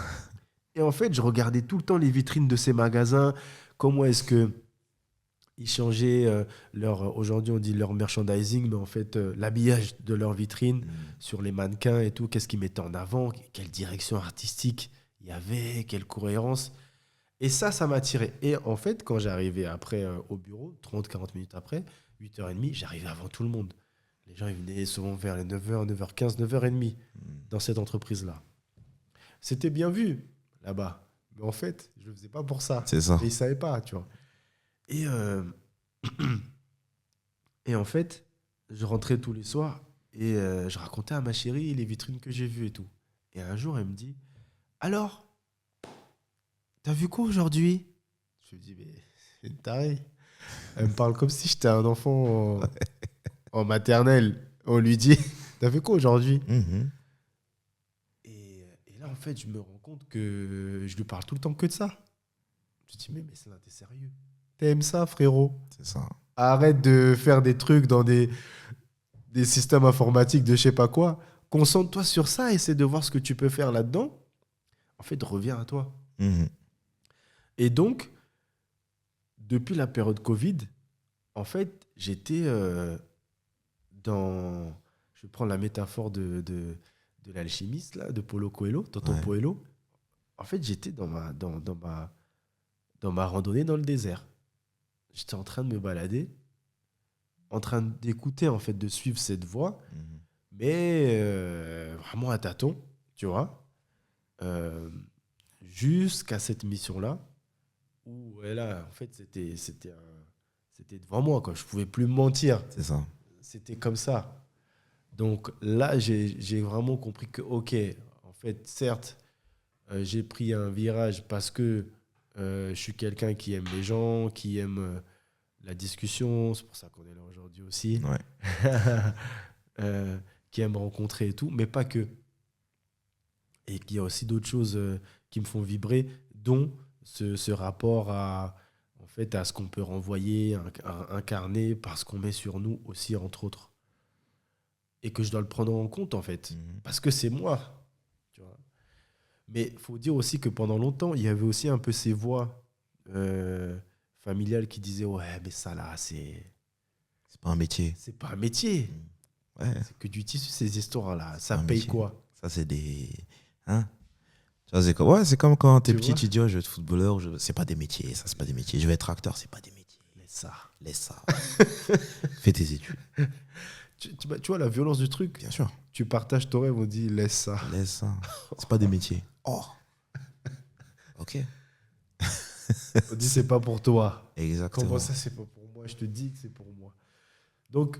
Et en fait, je regardais tout le temps les vitrines de ces magasins. Comment est-ce que ils changeaient leur... Aujourd'hui, on dit leur merchandising, mais en fait, l'habillage de leurs vitrines sur les mannequins et tout. Qu'est-ce qu'ils mettaient en avant? Quelle direction artistique il y avait? Quelle cohérence? Et ça m'attirait. Et en fait, quand j'arrivais après au bureau, 30-40 minutes après, 8h30, j'arrivais avant tout le monde. Les gens, ils venaient souvent vers les 9h, 9h15, 9h30 dans cette entreprise-là. C'était bien vu là-bas. Mais en fait, je ne le faisais pas pour ça. C'est ça. Et ils ne savaient pas, tu vois. Et, et en fait, je rentrais tous les soirs et je racontais à ma chérie les vitrines que j'ai vues et tout. Et un jour, elle me dit, alors, t'as vu quoi aujourd'hui? Je lui dis, mais c'est une tarée. Elle me parle comme si j'étais un enfant en maternelle. On lui dit, t'as vu quoi aujourd'hui? Et là, en fait, je me rends compte que je lui parle tout le temps que de ça. Je dis, mais c'est là, t'es sérieux? T'aimes ça, frérot? C'est ça. Arrête de faire des trucs dans des systèmes informatiques de je sais pas quoi. Concentre-toi sur ça, essaie de voir ce que tu peux faire là-dedans. En fait, reviens à toi. Et donc, depuis la période Covid, en fait, j'étais dans... Je prends la métaphore de l'alchimiste, là, de Paulo Coelho, Tonton Ouais. Coelho. En fait, j'étais dans ma randonnée dans le désert. J'étais en train de me balader, en train d'écouter, en fait, de suivre cette voie, mais vraiment à tâtons, tu vois, jusqu'à cette mission-là, où là, en fait, c'était devant moi, quoi. Je ne pouvais plus me mentir. C'est ça. C'était comme ça. Donc là, j'ai vraiment compris que, ok, en fait, certes, j'ai pris un virage parce que je suis quelqu'un qui aime les gens, qui aime la discussion. C'est pour ça qu'on est là aujourd'hui aussi. Ouais. Qui aime rencontrer et tout, mais pas que. Et qu'il y a aussi d'autres choses qui me font vibrer, dont ce rapport en fait, à ce qu'on peut renvoyer, incarner, par ce qu'on met sur nous aussi, entre autres. Et que je dois le prendre en compte, en fait. Parce que c'est moi. Tu vois. Mais il faut dire aussi que pendant longtemps, il y avait aussi un peu ces voix familiales qui disaient « Ouais, mais ça là, c'est pas un métier. C'est pas un métier. Ouais. C'est que du tissu, ces histoires-là. Ça un paye métier. quoi? Ça, c'est des... Hein? Tu vois, c'est comme quand t'es Tu petit, vois? tu dis, ouais, je vais être footballeur. C'est pas des métiers. Ça, c'est pas des métiers. Je vais être acteur. C'est pas des métiers. Laisse ça. Fais tes études. Tu vois la violence du truc? Bien sûr. Tu partages ton rêve, on dit laisse ça. Laisse ça. C'est pas des métiers. Oh. Ok. On dit c'est pas pour toi. Exactement. Comment ça, c'est pas pour moi? Je te dis que c'est pour moi. Donc,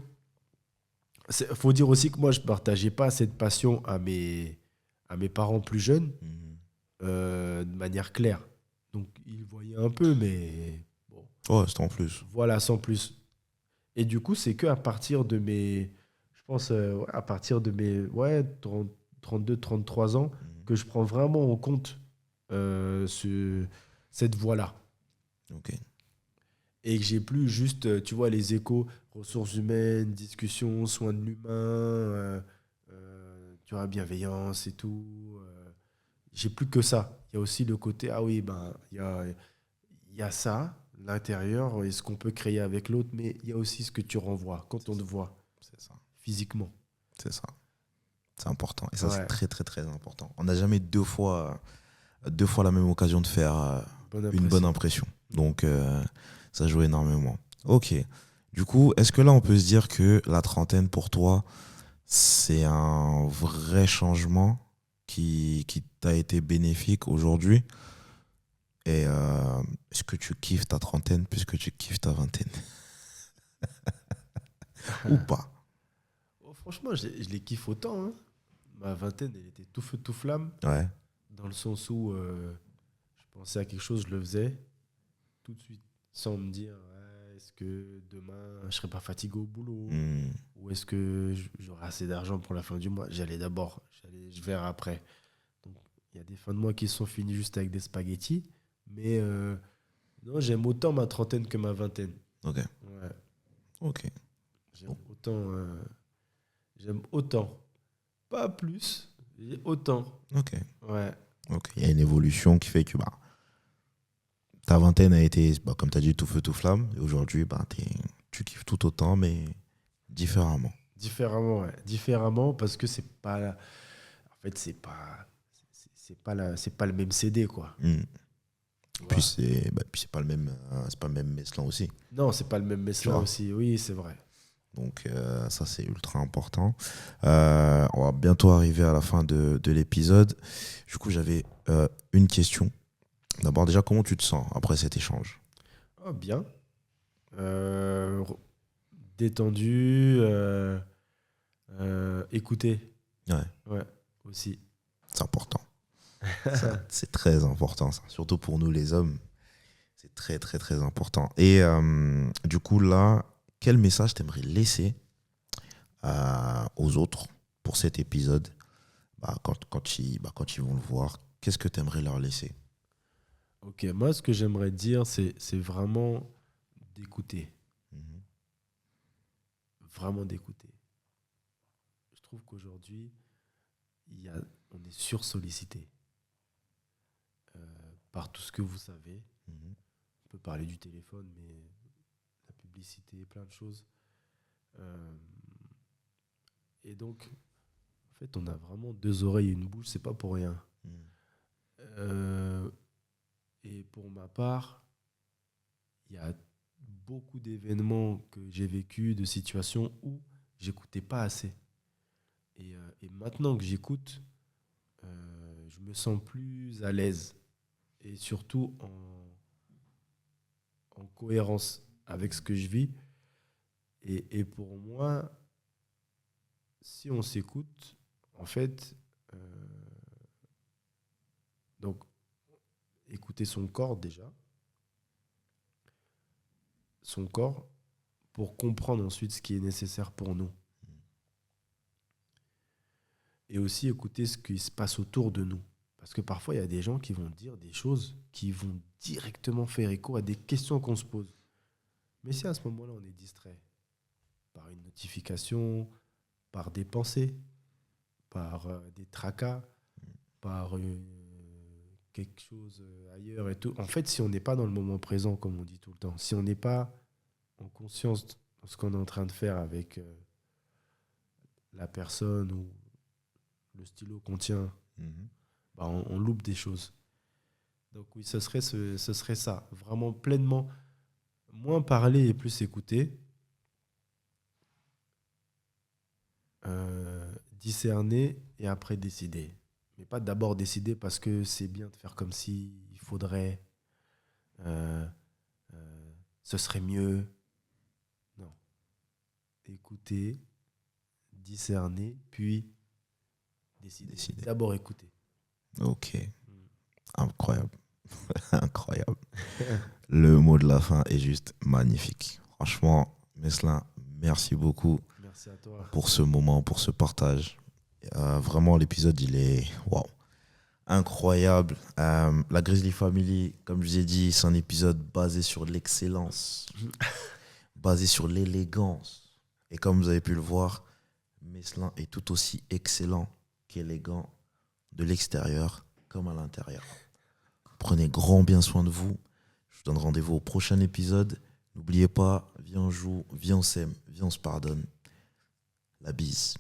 faut dire aussi que moi, je partageais pas cette passion à mes parents plus jeunes de manière claire. Donc, ils voyaient un peu, mais bon. Ouais, c'est en plus. Voilà, sans plus. Et du coup, c'est qu'à partir de mes, je pense, à partir de mes 32, 33 ans, que je prends vraiment en compte cette voie-là. Ok. Et que j'ai plus juste, tu vois, les échos, ressources humaines, discussions, soins de l'humain, tu vois, bienveillance et tout. J'ai plus que ça. Il y a aussi le côté, ah oui, ben, il y a ça, l'intérieur, et ce qu'on peut créer avec l'autre, mais il y a aussi ce que tu renvoies quand on te voit. C'est ça. Physiquement. C'est ça. C'est important. Et ça, Ouais. c'est très, très, très important. On n'a jamais deux fois la même occasion de faire une bonne impression. Donc, ça joue énormément. Ok. Du coup, est-ce que là, on peut se dire que la trentaine, pour toi, c'est un vrai changement qui t'a été bénéfique aujourd'hui? Et est-ce que tu kiffes ta trentaine plus que tu kiffes ta vingtaine? Ou pas? Oh, franchement, je les kiffe autant. Hein. Ma vingtaine, elle était tout feu, tout flamme. Ouais. Dans le sens où je pensais à quelque chose, je le faisais tout de suite. Sans me dire, ouais, est-ce que demain, je serai pas fatigué au boulot? Hmm. Ou est-ce que j'aurai assez d'argent pour la fin du mois? Je verrai après. Donc, il y a des fins de mois qui sont finies juste avec des spaghettis. Mais non, j'aime autant ma trentaine que ma vingtaine. Ok. Ouais, Ok. j'aime autant. J'aime autant. Pas plus, mais autant. Ok. Ouais. Ok. Il y a une évolution qui fait que ta vingtaine a été, comme tu as dit, tout feu, tout flamme. Et aujourd'hui, tu kiffes tout autant, mais différemment. Différemment, ouais. Différemment parce que c'est pas. En fait, c'est pas le même CD, quoi. Hmm. Ouais. Puis c'est pas le même Meslan aussi. Non, c'est pas le même Tu Mesla vois. aussi. Oui, c'est vrai. Donc ça, c'est ultra important. On va bientôt arriver à la fin de l'épisode. Du coup, j'avais une question. D'abord, déjà, comment tu te sens après cet échange? Oh, bien. Détendu. Écouté. Ouais, Ouais, aussi. c'est important. Ça, c'est très important, ça. Surtout pour nous, les hommes. C'est très, très, très important. Et du coup, là, quel message t'aimerais laisser aux autres pour cet épisode quand ils vont le voir? Qu'est-ce que t'aimerais leur laisser? Ok, moi, ce que j'aimerais dire, c'est vraiment d'écouter. Mhm. Vraiment d'écouter. Je trouve qu'aujourd'hui, on est sursollicité par tout ce que vous savez. Mhm. On peut parler du téléphone, mais la publicité, plein de choses. Et donc, en fait, on a vraiment deux oreilles et une bouche, c'est pas pour rien. Mhm. Euh, et pour ma part, il y a beaucoup d'événements que j'ai vécus, de situations où j'écoutais pas assez. Et maintenant que j'écoute, je me sens plus à l'aise et surtout en cohérence avec ce que je vis. Et pour moi, si on s'écoute, en fait, donc écouter son corps déjà, son corps, pour comprendre ensuite ce qui est nécessaire pour nous. Et aussi écouter ce qui se passe autour de nous. Parce que parfois, il y a des gens qui vont dire des choses qui vont directement faire écho à des questions qu'on se pose. Mais si à ce moment-là, on est distrait par une notification, par des pensées, par des tracas, par quelque chose ailleurs et tout. En fait, si on n'est pas dans le moment présent, comme on dit tout le temps, si on n'est pas en conscience de ce qu'on est en train de faire avec la personne ou le stylo qu'on tient, Mhm. on loupe des choses. Donc oui, ce serait ça. Vraiment pleinement, moins parler et plus écouter. Discerner et après décider. Mais pas d'abord décider parce que c'est bien de faire comme si il faudrait, euh, ce serait mieux. Non. Écouter, discerner, puis décider. Décider. D'abord écouter. Ok, incroyable. Incroyable. Le mot de la fin est juste magnifique. Franchement, Meslin, merci beaucoup Merci à toi. pour ce moment, pour ce partage. Vraiment, l'épisode, il est waouh, incroyable. La Grizzly Family, comme je vous ai dit, c'est un épisode basé sur l'excellence, basé sur l'élégance. Et comme vous avez pu le voir, Meslin est tout aussi excellent qu'élégant de l'extérieur comme à l'intérieur. Prenez grand bien soin de vous. Je vous donne rendez-vous au prochain épisode. N'oubliez pas, viens on joue, viens on s'aime, viens on se pardonne. La bise.